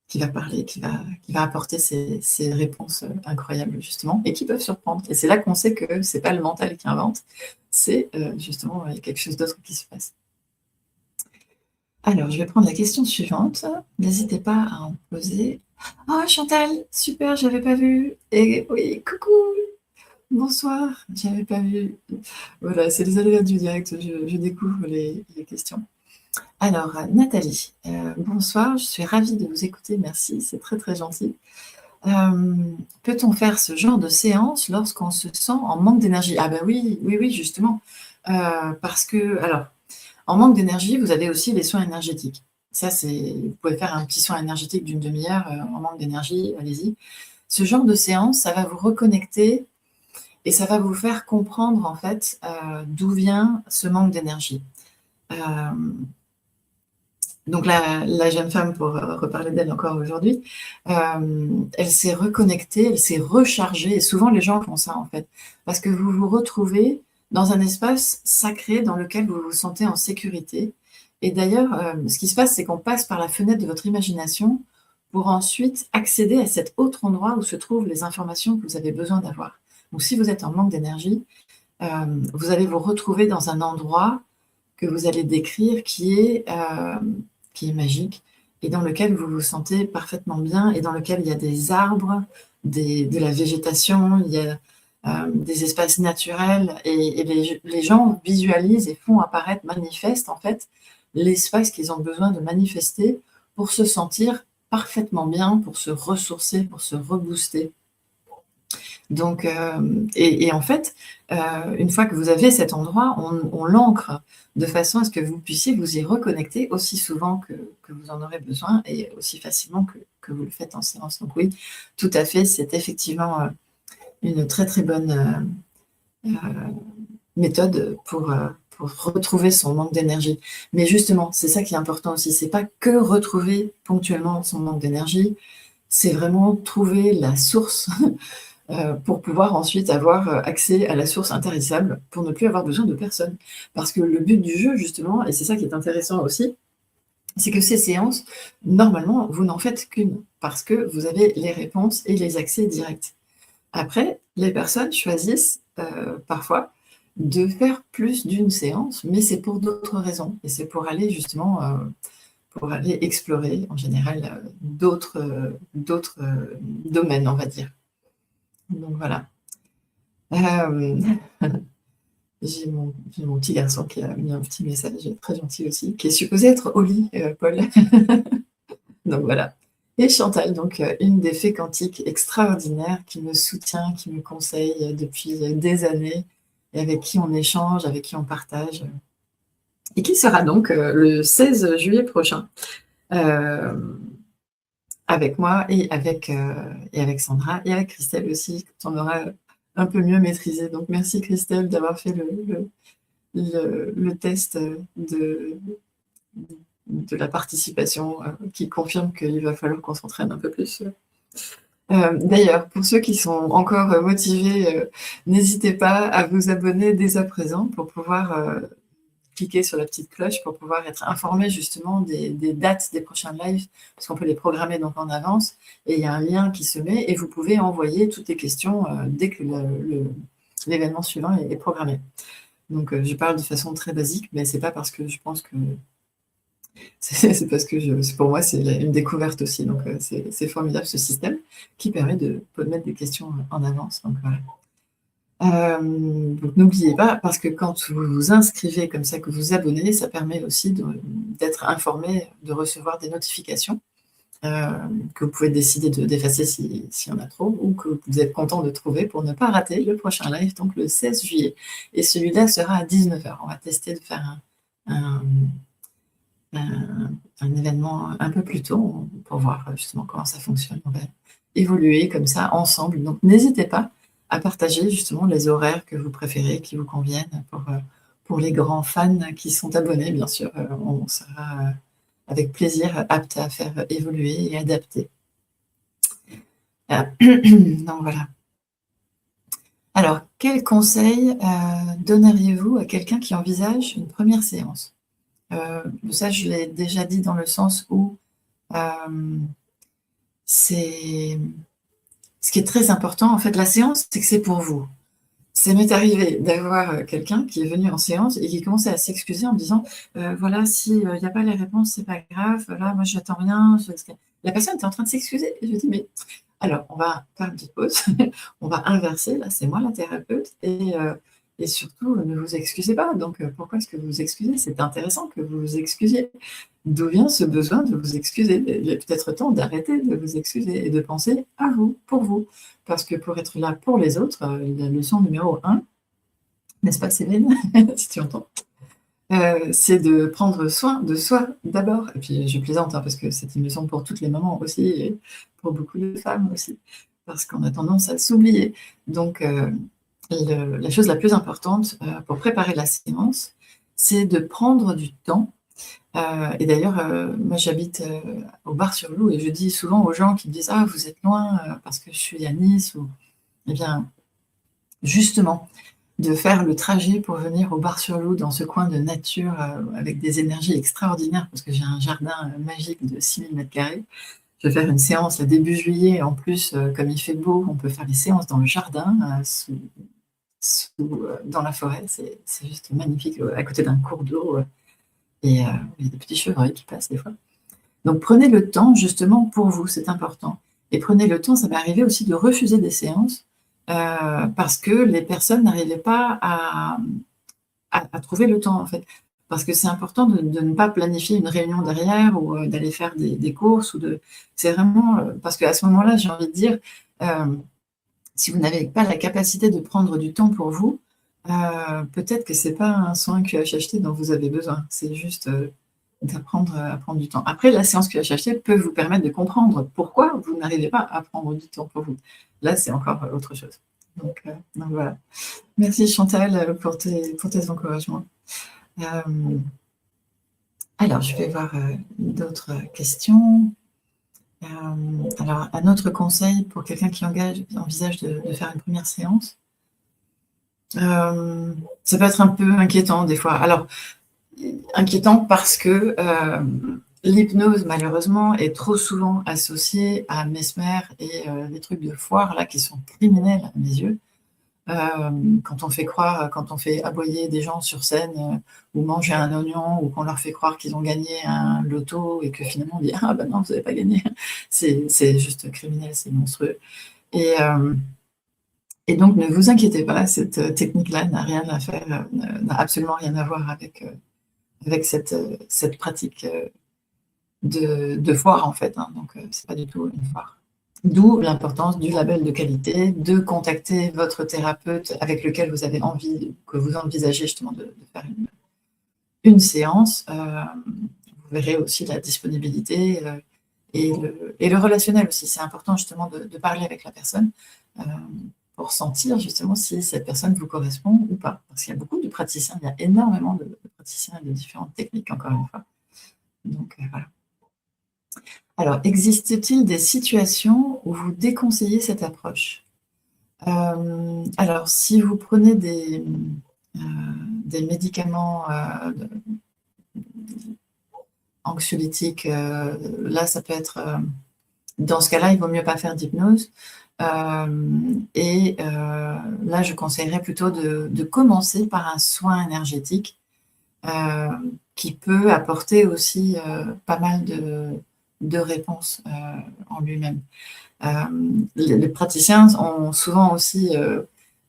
qui va parler, qui va apporter ces réponses incroyables justement et qui peuvent surprendre. Et c'est là qu'on sait que c'est pas le mental qui invente, c'est justement il y a quelque chose d'autre qui se passe. Alors, je vais prendre la question suivante. N'hésitez pas à en poser. Oh, Chantal, super, j'avais pas vu. Et oui, coucou, bonsoir, j'avais pas vu. Voilà, c'est les aléas du direct, je découvre les questions. Alors, Nathalie, bonsoir, je suis ravie de vous écouter, merci, c'est très très gentil. Peut-on faire ce genre de séance lorsqu'on se sent en manque d'énergie? Ah ben oui, justement. Parce que, alors, en manque d'énergie, vous avez aussi les soins énergétiques. Ça, vous pouvez faire un petit soin énergétique d'une demi-heure en manque d'énergie, allez-y. Ce genre de séance, ça va vous reconnecter et ça va vous faire comprendre en fait d'où vient ce manque d'énergie. Donc la jeune femme, pour reparler d'elle encore aujourd'hui, elle s'est reconnectée, elle s'est rechargée, et souvent les gens font ça en fait, parce que vous vous retrouvez dans un espace sacré dans lequel vous vous sentez en sécurité. Et d'ailleurs, ce qui se passe, c'est qu'on passe par la fenêtre de votre imagination pour ensuite accéder à cet autre endroit où se trouvent les informations que vous avez besoin d'avoir. Donc si vous êtes en manque d'énergie, vous allez vous retrouver dans un endroit que vous allez décrire qui est magique et dans lequel vous vous sentez parfaitement bien et dans lequel il y a des arbres, de la végétation, il y a des espaces naturels et les gens visualisent et font apparaître, manifestent en fait l'espace qu'ils ont besoin de manifester pour se sentir parfaitement bien, pour se ressourcer, pour se rebooster. Donc, et en fait, une fois que vous avez cet endroit, on l'ancre de façon à ce que vous puissiez vous y reconnecter aussi souvent que vous en aurez besoin et aussi facilement que vous le faites en séance. Donc oui, tout à fait, c'est effectivement une très très bonne méthode pour retrouver son manque d'énergie. Mais justement, c'est ça qui est important aussi, c'est pas que retrouver ponctuellement son manque d'énergie, c'est vraiment trouver la source pour pouvoir ensuite avoir accès à la source intarissable pour ne plus avoir besoin de personne. Parce que le but du jeu, justement, et c'est ça qui est intéressant aussi, c'est que ces séances, normalement, vous n'en faites qu'une, parce que vous avez les réponses et les accès directs. Après, les personnes choisissent parfois de faire plus d'une séance, mais c'est pour d'autres raisons. Et c'est pour aller justement, pour aller explorer en général d'autres domaines, on va dire. Donc voilà. J'ai mon petit garçon qui a mis un petit message très gentil aussi, qui est supposé être au lit, Paul. Donc voilà. Et Chantal, donc une des fées quantiques extraordinaires qui me soutient, qui me conseille depuis des années, et avec qui on échange, avec qui on partage, et qui sera donc le 16 juillet prochain avec moi et avec Sandra et avec Christelle aussi, quand on aura un peu mieux maîtrisé. Donc merci Christelle d'avoir fait le test de la participation qui confirme qu'il va falloir qu'on s'entraîne un peu plus. D'ailleurs, pour ceux qui sont encore motivés, n'hésitez pas à vous abonner dès à présent pour pouvoir cliquer sur la petite cloche pour pouvoir être informé justement des dates des prochains lives, parce qu'on peut les programmer donc en avance, et il y a un lien qui se met, et vous pouvez envoyer toutes les questions dès que l'événement suivant est programmé. Donc je parle de façon très basique, mais c'est pas parce que je pense que c'est parce que pour moi, c'est une découverte aussi. Donc, c'est formidable ce système qui permet de mettre des questions en avance. Donc, voilà. Donc, n'oubliez pas, parce que quand vous vous inscrivez comme ça, que vous vous abonnez, ça permet aussi d'être informé, de recevoir des notifications que vous pouvez décider d'effacer s'il y en a trop, ou que vous êtes content de trouver pour ne pas rater le prochain live, donc le 16 juillet. Et celui-là sera à 19h. On va tester de faire un événement un peu plus tôt pour voir justement comment ça fonctionne. On va évoluer comme ça ensemble. Donc n'hésitez pas à partager justement les horaires que vous préférez, qui vous conviennent pour les grands fans qui sont abonnés, bien sûr. On sera avec plaisir apte à faire évoluer et adapter. Donc voilà. Alors, quel conseil donneriez-vous à quelqu'un qui envisage une première séance ? Ça, je l'ai déjà dit dans le sens où ce qui est très important, en fait, la séance, c'est que c'est pour vous. Ça m'est arrivé d'avoir quelqu'un qui est venu en séance et qui commençait à s'excuser en me disant voilà, s'il n'y a pas les réponses, c'est pas grave, là, moi, j'attends rien. La personne était en train de s'excuser. Et je dis mais alors, on va faire une petite pause, on va inverser, là, c'est moi la thérapeute, et surtout, ne vous excusez pas. Donc, pourquoi est-ce que vous vous excusez? C'est intéressant que vous vous excusiez. D'où vient ce besoin de vous excuser? Il est peut-être temps d'arrêter de vous excuser et de penser à vous, pour vous. Parce que pour être là pour les autres, la leçon numéro 1, n'est-ce pas Céline, si tu entends, c'est de prendre soin de soi d'abord. Et puis je plaisante, parce que c'est une leçon pour toutes les mamans aussi, et pour beaucoup de femmes aussi, parce qu'on a tendance à s'oublier. Donc la chose la plus importante pour préparer la séance, c'est de prendre du temps. Et d'ailleurs, moi j'habite au Bar-sur-Loup, et je dis souvent aux gens qui me disent « Ah, vous êtes loin parce que je suis à Nice », ou eh bien, justement, de faire le trajet pour venir au Bar-sur-Loup, dans ce coin de nature avec des énergies extraordinaires, parce que j'ai un jardin magique de 6000 m². Je vais faire une séance à début juillet. En plus, comme il fait beau, on peut faire les séances dans le jardin, dans la forêt. C'est juste magnifique, à côté d'un cours d'eau. Et il y a des petits chevreuils qui passent des fois. Donc prenez le temps justement pour vous, c'est important. Et prenez le temps, ça m'est arrivé aussi de refuser des séances parce que les personnes n'arrivaient pas à trouver le temps en fait. Parce que c'est important de ne pas planifier une réunion derrière ou d'aller faire des courses. C'est vraiment parce qu'à ce moment-là, j'ai envie de dire, si vous n'avez pas la capacité de prendre du temps pour vous, peut-être que ce n'est pas un soin QHHT dont vous avez besoin. C'est juste d'apprendre à prendre du temps. Après, la séance QHHT peut vous permettre de comprendre pourquoi vous n'arrivez pas à prendre du temps pour vous. Là, c'est encore autre chose. Donc voilà. Merci Chantal pour tes encouragements. Alors, je vais voir d'autres questions. Alors, un autre conseil pour quelqu'un qui envisage de faire une première séance, ça peut être un peu inquiétant des fois. Alors, inquiétant parce que l'hypnose, malheureusement, est trop souvent associée à Mesmer et des trucs de foire, là, qui sont criminels à mes yeux. Quand on fait aboyer des gens sur scène ou manger un oignon, ou qu'on leur fait croire qu'ils ont gagné un loto et que finalement on dit « Ah ben non, vous n'avez pas gagné », c'est juste criminel, c'est monstrueux. Et Et donc, ne vous inquiétez pas, cette technique-là n'a rien à faire, n'a absolument rien à voir avec cette pratique de foire, en fait. Hein. Donc, c'est pas du tout une foire. D'où l'importance du label de qualité, de contacter votre thérapeute avec lequel vous avez envie, que vous envisagez justement de faire une séance. Vous verrez aussi la disponibilité et le relationnel aussi. C'est important justement de parler avec la personne pour sentir justement si cette personne vous correspond ou pas. Parce qu'il y a beaucoup de praticiens, il y a énormément de praticiens et de différentes techniques, encore une fois. Donc, voilà. Alors, existe-t-il des situations où vous déconseillez cette approche? Alors, si vous prenez des médicaments anxiolytiques, là, ça peut être... dans ce cas-là, il vaut mieux pas faire d'hypnose. Là, je conseillerais plutôt de commencer par un soin énergétique qui peut apporter aussi pas mal de réponses en lui-même. Les praticiens ont souvent aussi...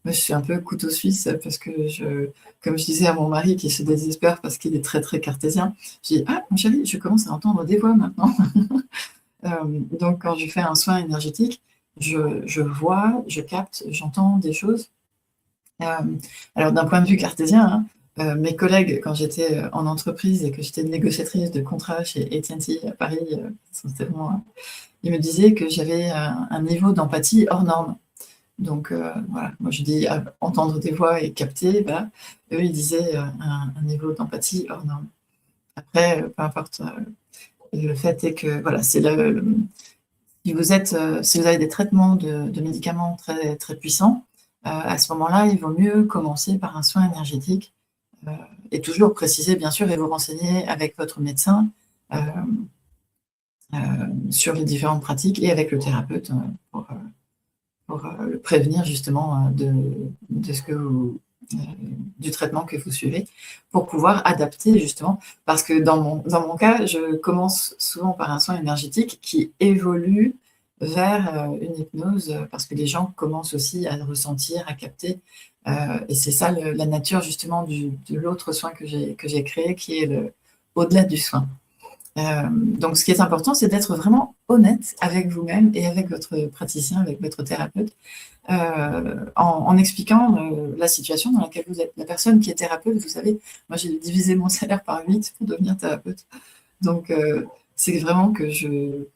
moi, je suis un peu couteau suisse parce que, comme je disais à mon mari qui se désespère parce qu'il est très, très cartésien, je dis « Ah, mon chéri, je commence à entendre des voix maintenant !» Donc, quand je fais un soin énergétique, je vois, je capte, j'entends des choses. Alors, d'un point de vue cartésien, hein, mes collègues, quand j'étais en entreprise et que j'étais négociatrice de contrats chez AT&T à Paris, ils me disaient que j'avais un niveau d'empathie hors norme. Donc, voilà, moi je dis entendre des voix et capter, voilà. Eux, ils disaient un niveau d'empathie hors norme. Après, peu importe, le fait est que, voilà, c'est si vous avez des traitements de médicaments très, très puissants, à ce moment-là, il vaut mieux commencer par un soin énergétique et toujours préciser, bien sûr, et vous renseigner avec votre médecin sur les différentes pratiques et avec le thérapeute pour le prévenir justement de ce que du traitement que vous suivez, pour pouvoir adapter justement, parce que dans mon cas, je commence souvent par un soin énergétique qui évolue vers une hypnose, parce que les gens commencent aussi à ressentir, à capter, et c'est ça la nature justement de l'autre soin que j'ai créé, qui est au-delà du soin. Donc, ce qui est important, c'est d'être vraiment honnête avec vous-même et avec votre praticien, avec votre thérapeute, en expliquant la situation dans laquelle vous êtes. La personne qui est thérapeute, vous savez, moi j'ai divisé mon salaire par 8 pour devenir thérapeute. Donc, c'est vraiment que j'ai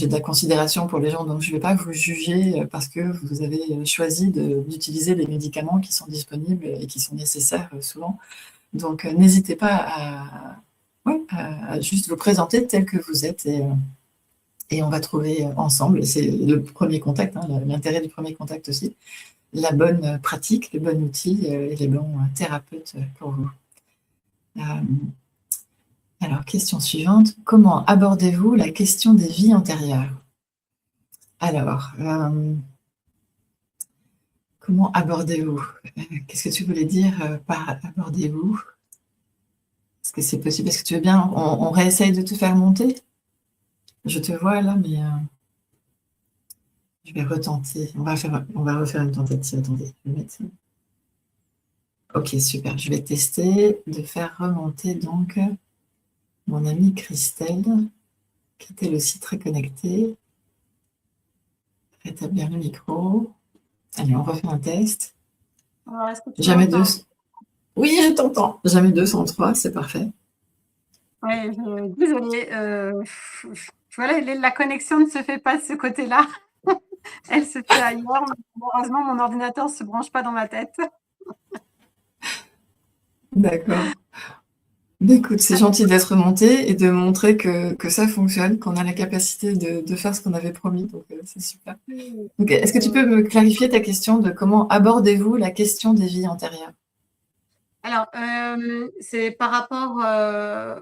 de la considération pour les gens. Donc, je ne vais pas vous juger parce que vous avez choisi d'utiliser les médicaments qui sont disponibles et qui sont nécessaires souvent. Donc, n'hésitez pas à juste vous présenter tel que vous êtes et on va trouver ensemble, et c'est le premier contact, hein, l'intérêt du premier contact aussi, la bonne pratique, le bon outil et les bons thérapeutes pour vous. Alors, question suivante, comment abordez-vous la question des vies antérieures? Alors, comment abordez-vous? Qu'est-ce que tu voulais dire par abordez-vous? Est-ce que c'est possible? Est-ce que tu veux bien, on réessaye de te faire monter? Je te vois là, mais je vais retenter. On va refaire une tentative. Attendez, je vais mettre ça. Ok, super. Je vais tester de faire remonter donc mon amie Christelle, qui était aussi très connectée. Rétablir le micro. Allez, on refait un test. Alors, est-ce que tu Jamais deux. m'entends? Oui, je t'entends. Jamais 203, c'est parfait. Oui, désolée. Tu vois, la connexion ne se fait pas de ce côté-là. Elle se fait ailleurs. Heureusement, mon ordinateur ne se branche pas dans ma tête. D'accord. Écoute, c'est gentil d'être remonté et de montrer que ça fonctionne, qu'on a la capacité de faire ce qu'on avait promis. Donc, c'est super. Donc, est-ce que tu peux me clarifier ta question de comment abordez-vous la question des vies antérieures? Alors, c'est par rapport,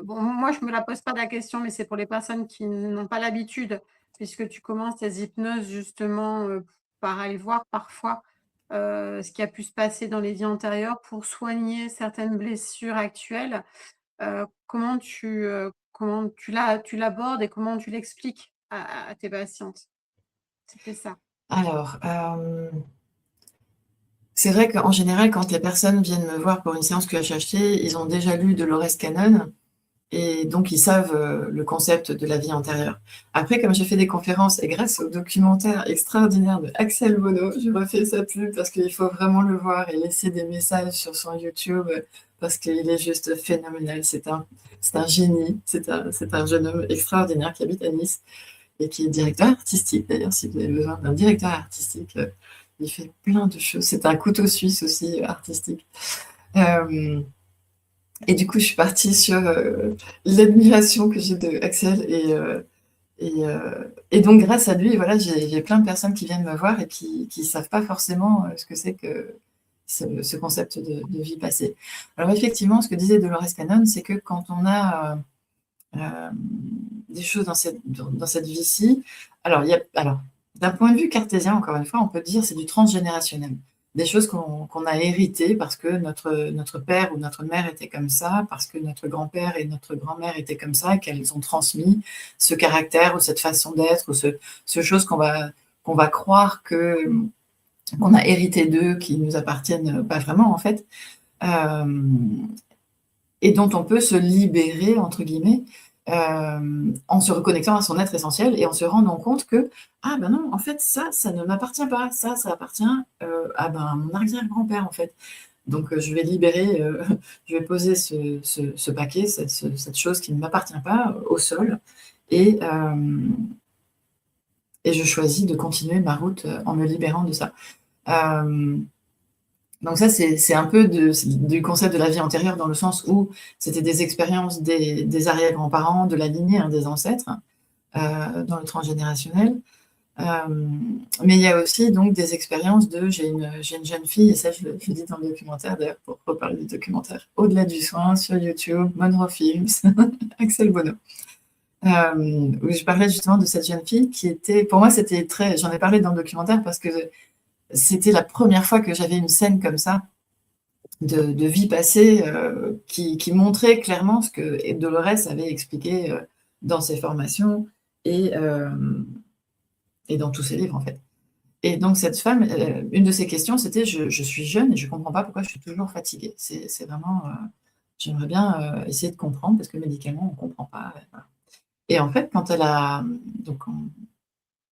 bon, moi, je ne me la pose pas la question, mais c'est pour les personnes qui n'ont pas l'habitude, puisque tu commences tes hypnoses justement, par aller voir parfois, ce qui a pu se passer dans les vies antérieures pour soigner certaines blessures actuelles. Comment tu l'abordes et comment tu l'expliques à tes patientes? C'était ça. Alors, C'est vrai qu'en général, quand les personnes viennent me voir pour une séance QHHT, ils ont déjà lu Dolores Cannon et donc ils savent le concept de la vie antérieure. Après, comme j'ai fait des conférences et grâce au documentaire extraordinaire de Axel Bono, je refais sa pub parce qu'il faut vraiment le voir et laisser des messages sur son YouTube parce qu'il est juste phénoménal. C'est un génie, c'est un jeune homme extraordinaire qui habite à Nice et qui est directeur artistique. D'ailleurs, si vous avez besoin d'un directeur artistique, il fait plein de choses. C'est un couteau suisse aussi artistique. Euh, et du coup, je suis partie sur l'admiration que j'ai de Axel et donc grâce à lui, voilà, j'ai plein de personnes qui viennent me voir et qui savent pas forcément ce que c'est que ce concept de vie passée. Alors effectivement, ce que disait Dolores Cannon, c'est que quand on a des choses dans cette vie-ci. Alors, d'un point de vue cartésien, encore une fois, on peut dire c'est du transgénérationnel. Des choses qu'on a héritées parce que notre père ou notre mère était comme ça, parce que notre grand-père et notre grand-mère étaient comme ça, qu'elles ont transmis ce caractère ou cette façon d'être ou ce chose qu'on va croire qu'on a hérité d'eux, qui nous appartiennent pas vraiment en fait. Euh, et dont on peut se libérer, entre guillemets, en se reconnectant à son être essentiel et en se rendant compte que, ah ben non, en fait, ça ne m'appartient pas, ça appartient à ben, mon arrière-grand-père, en fait. Donc, je vais libérer, je vais poser ce paquet, cette chose qui ne m'appartient pas au sol et je choisis de continuer ma route en me libérant de ça. Donc ça, c'est un peu du concept de la vie antérieure dans le sens où c'était des expériences des arrière-grands-parents, de la lignée des ancêtres, dans le transgénérationnel. Mais il y a aussi donc des expériences j'ai une jeune fille, et ça je le dis dans le documentaire d'ailleurs, pour reparler du documentaire, Au-delà du soin sur YouTube, Monroe Films, Axel Bono, où je parlais justement de cette jeune fille qui était, pour moi c'était j'en ai parlé dans le documentaire parce que c'était la première fois que j'avais une scène comme ça de vie passée qui montrait clairement ce que Dolores avait expliqué dans ses formations et dans tous ses livres en fait. Et donc cette femme, une de ses questions, c'était je suis jeune et je ne comprends pas pourquoi je suis toujours fatiguée. C'est vraiment, j'aimerais bien essayer de comprendre parce que médicalement, on ne comprend pas. Voilà. Et en fait, quand elle a, donc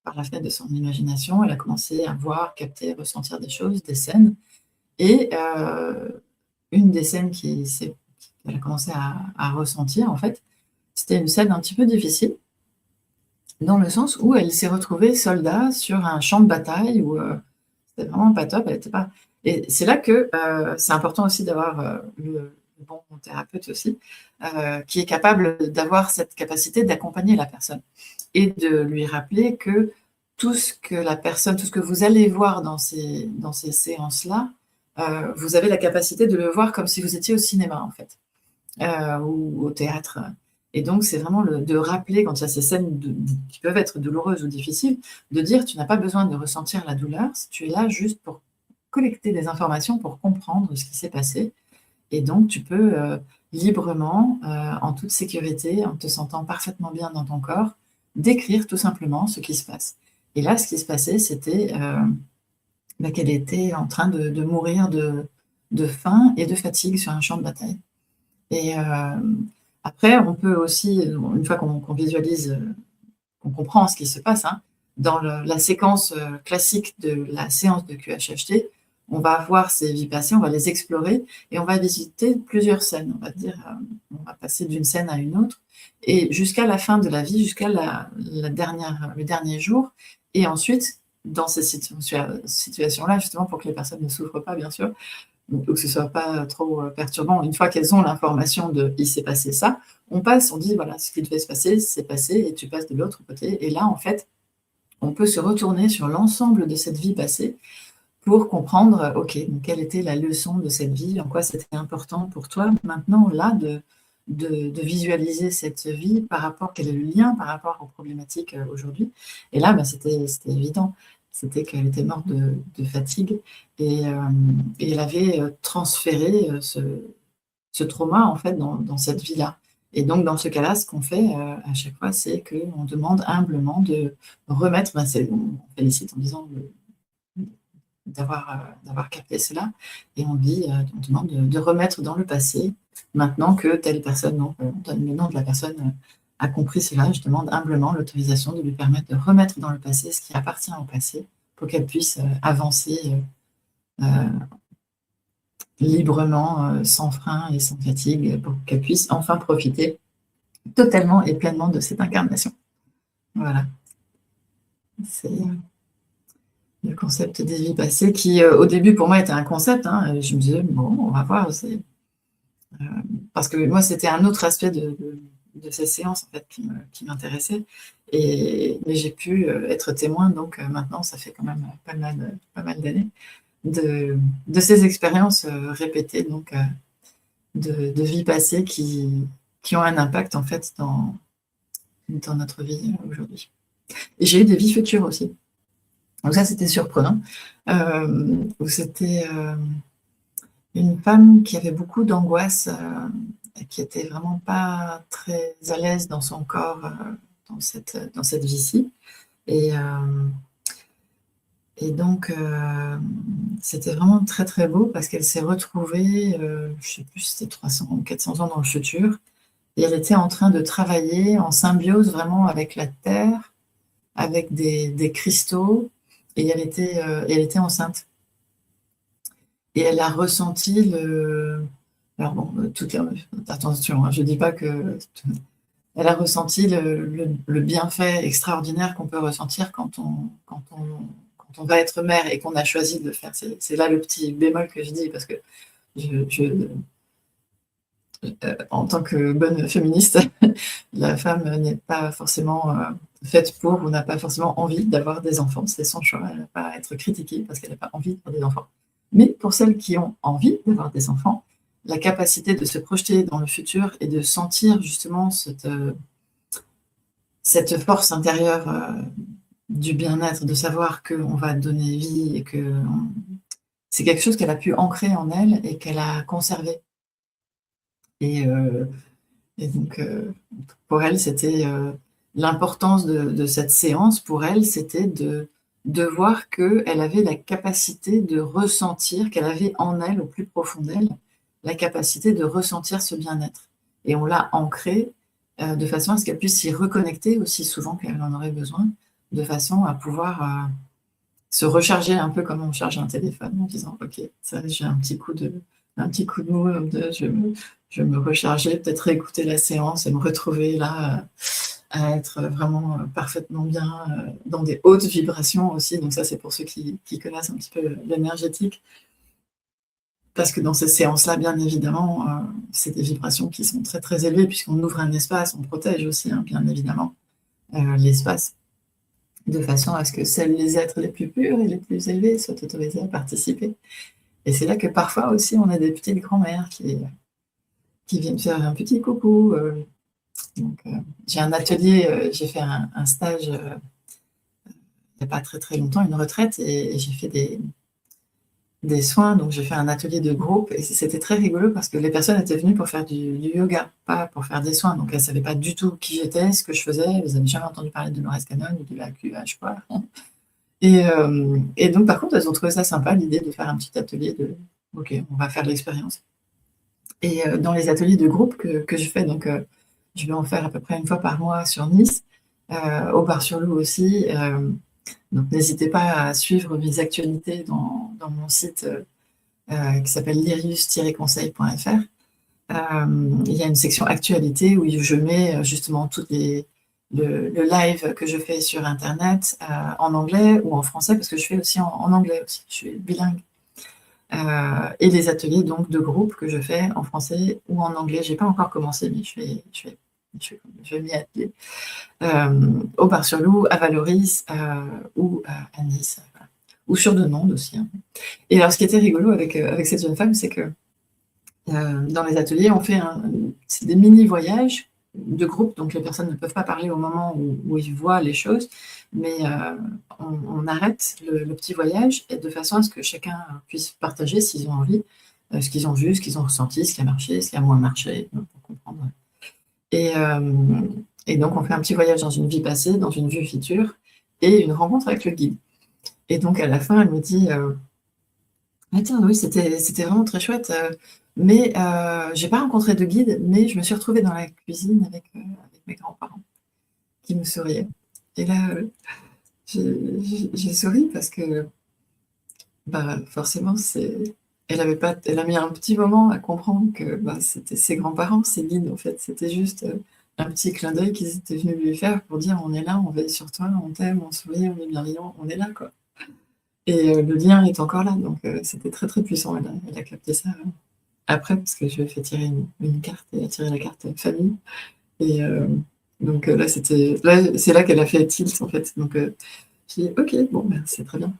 par la fenêtre de son imagination, elle a commencé à voir, capter, ressentir des choses, des scènes. Et une des scènes qu'elle a commencé à ressentir, en fait, c'était une scène un petit peu difficile, dans le sens où elle s'est retrouvée soldat sur un champ de bataille où c'était vraiment pas top. Elle était pas... Et c'est là que c'est important aussi d'avoir le bon thérapeute aussi, qui est capable d'avoir cette capacité d'accompagner la personne et de lui rappeler que tout ce que vous allez voir dans ces séances-là, vous avez la capacité de le voir comme si vous étiez au cinéma, en fait, ou au théâtre. Et donc, c'est vraiment de rappeler, quand il y a ces scènes qui peuvent être douloureuses ou difficiles, de dire, tu n'as pas besoin de ressentir la douleur, tu es là juste pour collecter des informations, pour comprendre ce qui s'est passé. Et donc, tu peux librement, en toute sécurité, en te sentant parfaitement bien dans ton corps, décrire tout simplement ce qui se passe. Et là, ce qui se passait, c'était qu'elle était en train de mourir de faim et de fatigue sur un champ de bataille. Et après, on peut aussi, une fois qu'on visualise, qu'on comprend ce qui se passe, hein, dans la séquence classique de la séance de QHHT, on va voir ces vies passées, on va les explorer et on va visiter plusieurs scènes. On va dire, on va passer d'une scène à une autre et jusqu'à la fin de la vie, jusqu'à le dernier jour. Et ensuite, dans ces situations-là, justement pour que les personnes ne souffrent pas, bien sûr, ou que ce soit pas trop perturbant, une fois qu'elles ont l'information de il s'est passé ça, on dit voilà, ce qui devait se passer, c'est passé, et tu passes de l'autre côté. Et là, en fait, on peut se retourner sur l'ensemble de cette vie passée pour comprendre, ok, donc quelle était la leçon de cette vie, en quoi c'était important pour toi maintenant, là, de visualiser cette vie par rapport, quel est le lien par rapport aux problématiques aujourd'hui. Et là, c'était évident. C'était qu'elle était morte de fatigue et elle avait transféré ce trauma, en fait, dans cette vie-là. Et donc, dans ce cas-là, ce qu'on fait à chaque fois, c'est qu'on demande humblement de remettre, on félicite en disant d'avoir capté cela. Et on demande de remettre dans le passé, maintenant que telle personne, donc on donne le nom de la personne, a compris cela. Je demande humblement l'autorisation de lui permettre de remettre dans le passé ce qui appartient au passé pour qu'elle puisse avancer librement, sans frein et sans fatigue, pour qu'elle puisse enfin profiter totalement et pleinement de cette incarnation. Voilà. C'est le concept des vies passées qui, au début, pour moi, était un concept. Je me disais, bon, on va voir. Parce que moi, c'était un autre aspect de ces séances, en fait, qui m'intéressait. Mais j'ai pu être témoin, donc maintenant, ça fait quand même pas mal d'années, de ces expériences répétées, donc de vies passées qui ont un impact, en fait, dans notre vie aujourd'hui. Et j'ai eu des vies futures aussi. Donc ça, c'était surprenant. Où c'était une femme qui avait beaucoup d'angoisse, qui était vraiment pas très à l'aise dans son corps, dans cette vie-ci. Et donc, c'était vraiment très, très beau parce qu'elle s'est retrouvée, je sais plus si c'était 300 ou 400 ans dans le futur, et elle était en train de travailler en symbiose vraiment avec la terre, avec des cristaux, et elle était enceinte. Et elle a ressenti alors bon, attention, je ne dis pas que... Elle a ressenti le bienfait extraordinaire qu'on peut ressentir quand on va être mère et qu'on a choisi de le faire. C'est là le petit bémol que je dis, parce que en tant que bonne féministe, la femme n'est pas forcément faite pour ou n'a pas forcément envie d'avoir des enfants. C'est son choix. Elle ne va pas être critiquée parce qu'elle n'a pas envie d'avoir des enfants. Mais pour celles qui ont envie d'avoir des enfants, la capacité de se projeter dans le futur et de sentir justement cette force intérieure du bien-être, de savoir qu'on va donner vie et que c'est quelque chose qu'elle a pu ancrer en elle et qu'elle a conservé. Et donc, pour elle, c'était l'importance de cette séance, pour elle, c'était de voir qu'elle avait la capacité de ressentir, qu'elle avait en elle, au plus profond d'elle, la capacité de ressentir ce bien-être. Et on l'a ancré de façon à ce qu'elle puisse s'y reconnecter aussi souvent qu'elle en aurait besoin, de façon à pouvoir se recharger un peu comme on charge un téléphone, en disant « Ok, ça, j'ai un petit coup de mou, je vais me recharger, peut-être réécouter la séance et me retrouver là à être vraiment parfaitement bien dans des hautes vibrations aussi. » Donc ça, c'est pour ceux qui connaissent un petit peu l'énergétique. Parce que dans ces séances-là, bien évidemment, c'est des vibrations qui sont très, très élevées, puisqu'on ouvre un espace, on protège aussi, bien évidemment, l'espace, de façon à ce que seuls les êtres les plus purs et les plus élevés soient autorisés à participer. Et c'est là que parfois aussi, on a des petites grand-mères qui viennent faire un petit coucou. Donc, j'ai un atelier, j'ai fait un stage il n'y a pas très très longtemps, une retraite, et j'ai fait des soins, donc j'ai fait un atelier de groupe, et c'était très rigolo parce que les personnes étaient venues pour faire du yoga, pas pour faire des soins, donc elles ne savaient pas du tout qui j'étais, ce que je faisais, elles n'avaient jamais entendu parler de Laurence Cannon ou de la QH, quoi. Et donc, par contre, elles ont trouvé ça sympa, l'idée de faire un petit atelier de « Ok, on va faire de l'expérience ». Et dans les ateliers de groupe que je fais, donc je vais en faire à peu près une fois par mois sur Nice, au Bar-sur-Loup aussi. Donc n'hésitez pas à suivre mes actualités dans mon site qui s'appelle lirius-conseil.fr. Il y a une section actualité où je mets justement le live que je fais sur Internet en anglais ou en français, parce que je fais aussi en anglais aussi, je suis bilingue. Et les ateliers donc de groupe que je fais en français ou en anglais. Je n'ai pas encore commencé, mais je vais m'y atteler. Au Bar-sur-Loup, à Valoris ou à Nice, ou sur Denain aussi. Et alors, ce qui était rigolo avec cette jeune femme, c'est que dans les ateliers, on fait c'est des mini-voyages de groupe, donc les personnes ne peuvent pas parler au moment où ils voient les choses, mais on arrête le petit voyage de façon à ce que chacun puisse partager, s'ils ont envie, ce qu'ils ont vu, ce qu'ils ont ressenti, ce qui a marché, ce qui a moins marché, pour comprendre. Et donc, on fait un petit voyage dans une vie passée, dans une vie future, et une rencontre avec le guide. Et donc, à la fin, elle me dit Attends, oui, c'était vraiment très chouette, mais j'ai pas rencontré de guide, mais je me suis retrouvée dans la cuisine avec mes grands-parents qui me souriaient et là, j'ai souri parce que, bah, forcément, elle a mis un petit moment à comprendre que, bah, c'était ses grands-parents, ses guides, en fait. C'était juste, un petit clin d'œil qu'ils étaient venus lui faire pour dire: «On est là, on veille sur toi, on t'aime, on sourit, on est bienveillant, on est là», quoi et le lien est encore là, donc c'était très, très puissant. Elle a capté ça, après parce que je lui ai fait tirer une carte et elle a tiré la carte famille et donc là, c'est là qu'elle a fait tilt, en fait, donc j'ai dit: «OK, bon, ben, c'est très bien».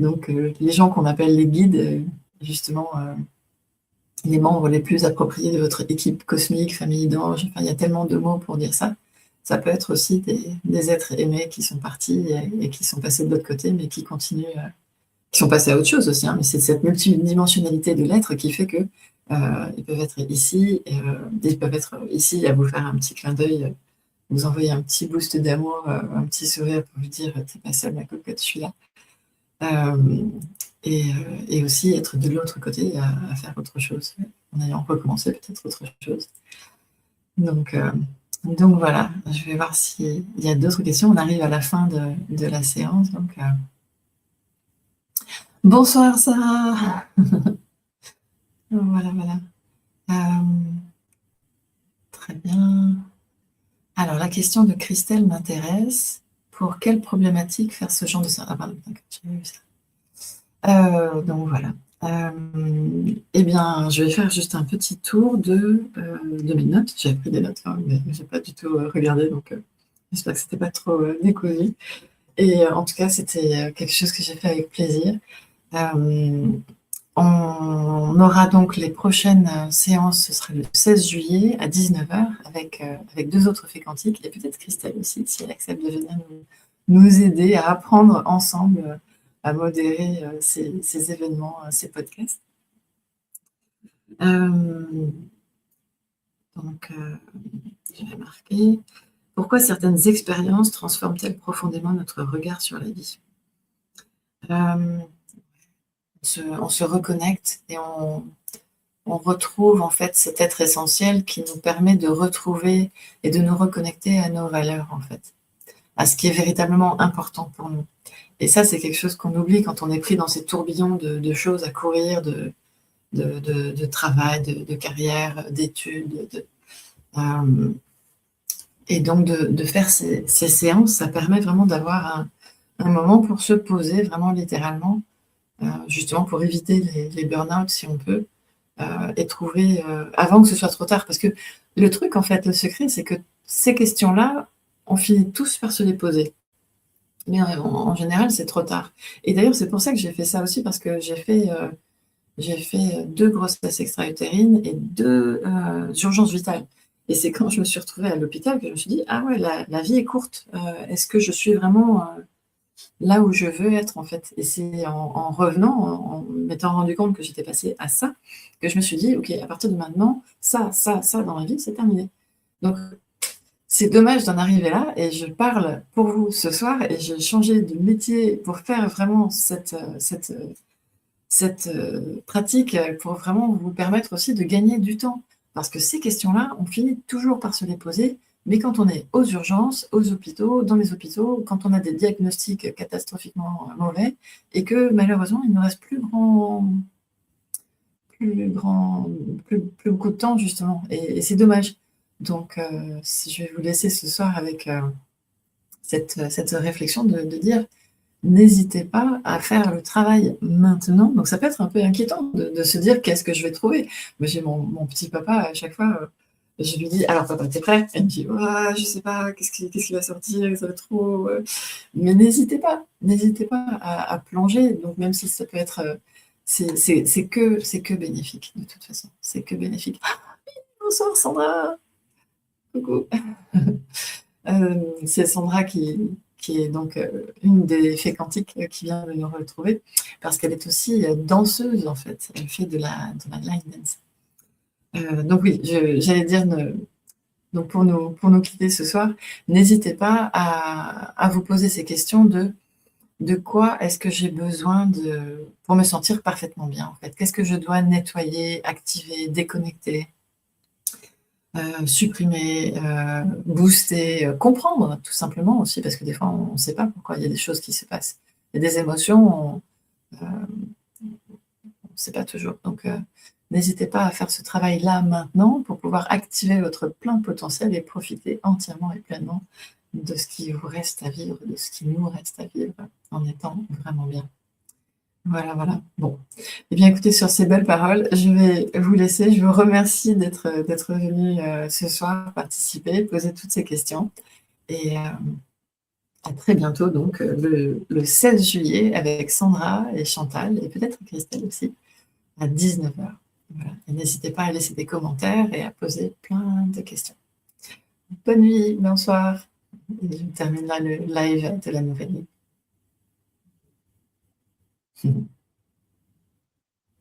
Donc les gens qu'on appelle les guides, justement, les membres les plus appropriés de votre équipe cosmique, famille d'anges, enfin, il y a tellement de mots pour dire ça. Ça peut être aussi des êtres aimés qui sont partis et qui sont passés de l'autre côté, mais qui continuent, qui sont passés à autre chose aussi, hein, mais c'est cette multidimensionnalité de l'être qui fait que, ils peuvent être ici et ils peuvent être ici à vous faire un petit clin d'œil, vous envoyer un petit boost d'amour, un petit sourire pour vous dire: «Tu es pas seule ma cocotte, je suis là». Hem et aussi être de l'autre côté à faire autre chose, en ayant recommencé peut-être autre chose. Donc voilà, je vais voir s'il y a d'autres questions. On arrive à la fin de la séance, donc bonsoir Sarah! Voilà, voilà. Très bien. Alors la question de Christelle m'intéresse. Pour quelle problématique faire ce genre de ça? Ah pardon, d'accord, j'avais vu ça. Donc voilà. Eh bien, je vais faire juste un petit tour de mes notes. J'avais pris des notes, hein, mais j'ai pas du tout, regardé, donc j'espère que c'était pas trop, décousu et en tout cas, c'était, quelque chose que j'ai fait avec plaisir. Hem, on aura donc les prochaines, séances, ce sera le 16 juillet à 19h avec 2 autres fées quantiques et peut-être Christelle aussi, si elle accepte de venir nous aider à apprendre ensemble, à modérer, ces événements, ces podcasts. Hem, donc je vais marquer: «Pourquoi certaines expériences transforment-elles profondément notre regard sur la vie?» Hem, on se reconnecte et on retrouve en fait cet être essentiel qui nous permet de retrouver et de nous reconnecter à nos valeurs, en fait, à ce qui est véritablement important pour nous. Et ça, c'est quelque chose qu'on oublie quand on est pris dans ces tourbillons de choses à courir, de travail, de carrière, d'études, et donc de faire ces séances, ça permet vraiment d'avoir un moment pour se poser vraiment littéralement, justement pour éviter les burn-out si on peut, et trouver, avant que ce soit trop tard. Parce que le truc, en fait, le secret, c'est que ces questions-là, on finit tous par se les poser. Mais en général, c'est trop tard. Et d'ailleurs, c'est pour ça que j'ai fait ça aussi, parce que j'ai fait 2 grossesses extra-utérines et 2 urgences vitales. Et c'est quand je me suis retrouvée à l'hôpital que je me suis dit: «Ah ouais, la vie est courte, est-ce que je suis vraiment, là où je veux être, en fait?» Et c'est en revenant, en m'étant rendu compte que j'étais passée à ça, que je me suis dit: «OK, à partir de maintenant, ça dans ma vie, c'est terminé». Donc c'est dommage d'en arriver là et je parle pour vous ce soir et j'ai changé de métier pour faire vraiment cette pratique, pour vraiment vous permettre aussi de gagner du temps. Parce que ces questions-là, on finit toujours par se les poser, mais quand on est aux urgences, aux hôpitaux, dans les hôpitaux, quand on a des diagnostics catastrophiquement, mauvais et que malheureusement, il ne nous reste plus grand plus beaucoup de temps justement et c'est dommage. Donc si je vais vous laisser ce soir avec, cette réflexion de dire: «N'hésitez pas à faire le travail maintenant». Donc ça peut être un peu inquiétant de se dire: «Qu'est-ce que je vais trouver?» Moi, j'ai mon petit papa à chaque fois, je lui dis: «Alors papa, tu es prêt?» Il me dit: «Ouah, je sais pas, qu'est-ce qui va sortir? Ça va être trop, Mais n'hésitez pas à plonger. Donc même si ça peut être, c'est que bénéfique de toute façon, c'est que bénéfique. Ah, bonsoir Sandra! Coucou. C'est Sandra qui est donc, une des fées quantiques, qui vient de nous retrouver parce qu'elle est aussi, danseuse en fait. Elle fait de la line dance. Donc oui, j'allais dire donc pour nous quitter ce soir, n'hésitez pas à vous poser ces questions de de quoi est-ce que j'ai besoin pour me sentir parfaitement bien, en fait? Qu'est-ce que je dois nettoyer, activer, déconnecter, supprimer, booster, comprendre tout simplement aussi parce que des fois on ne sait pas pourquoi il y a des choses qui se passent. Il y a des émotions, on ne sait pas toujours donc n'hésitez pas à faire ce travail-là maintenant pour pouvoir activer votre plein potentiel et profiter entièrement et pleinement de ce qui vous reste à vivre, de ce qui nous reste à vivre en étant vraiment bien. Voilà, voilà. Bon, eh bien, écoutez, sur ces belles paroles, je vais vous laisser. Je vous remercie d'être venu, ce soir participer, poser toutes ces questions et à très bientôt donc, le 16 juillet avec Sandra et Chantal et peut-être Christelle aussi à 19h. Voilà et n'hésitez pas à laisser des commentaires et à poser plein de questions. Bonne nuit, bonsoir et je termine là le live de la nouvelle nuit.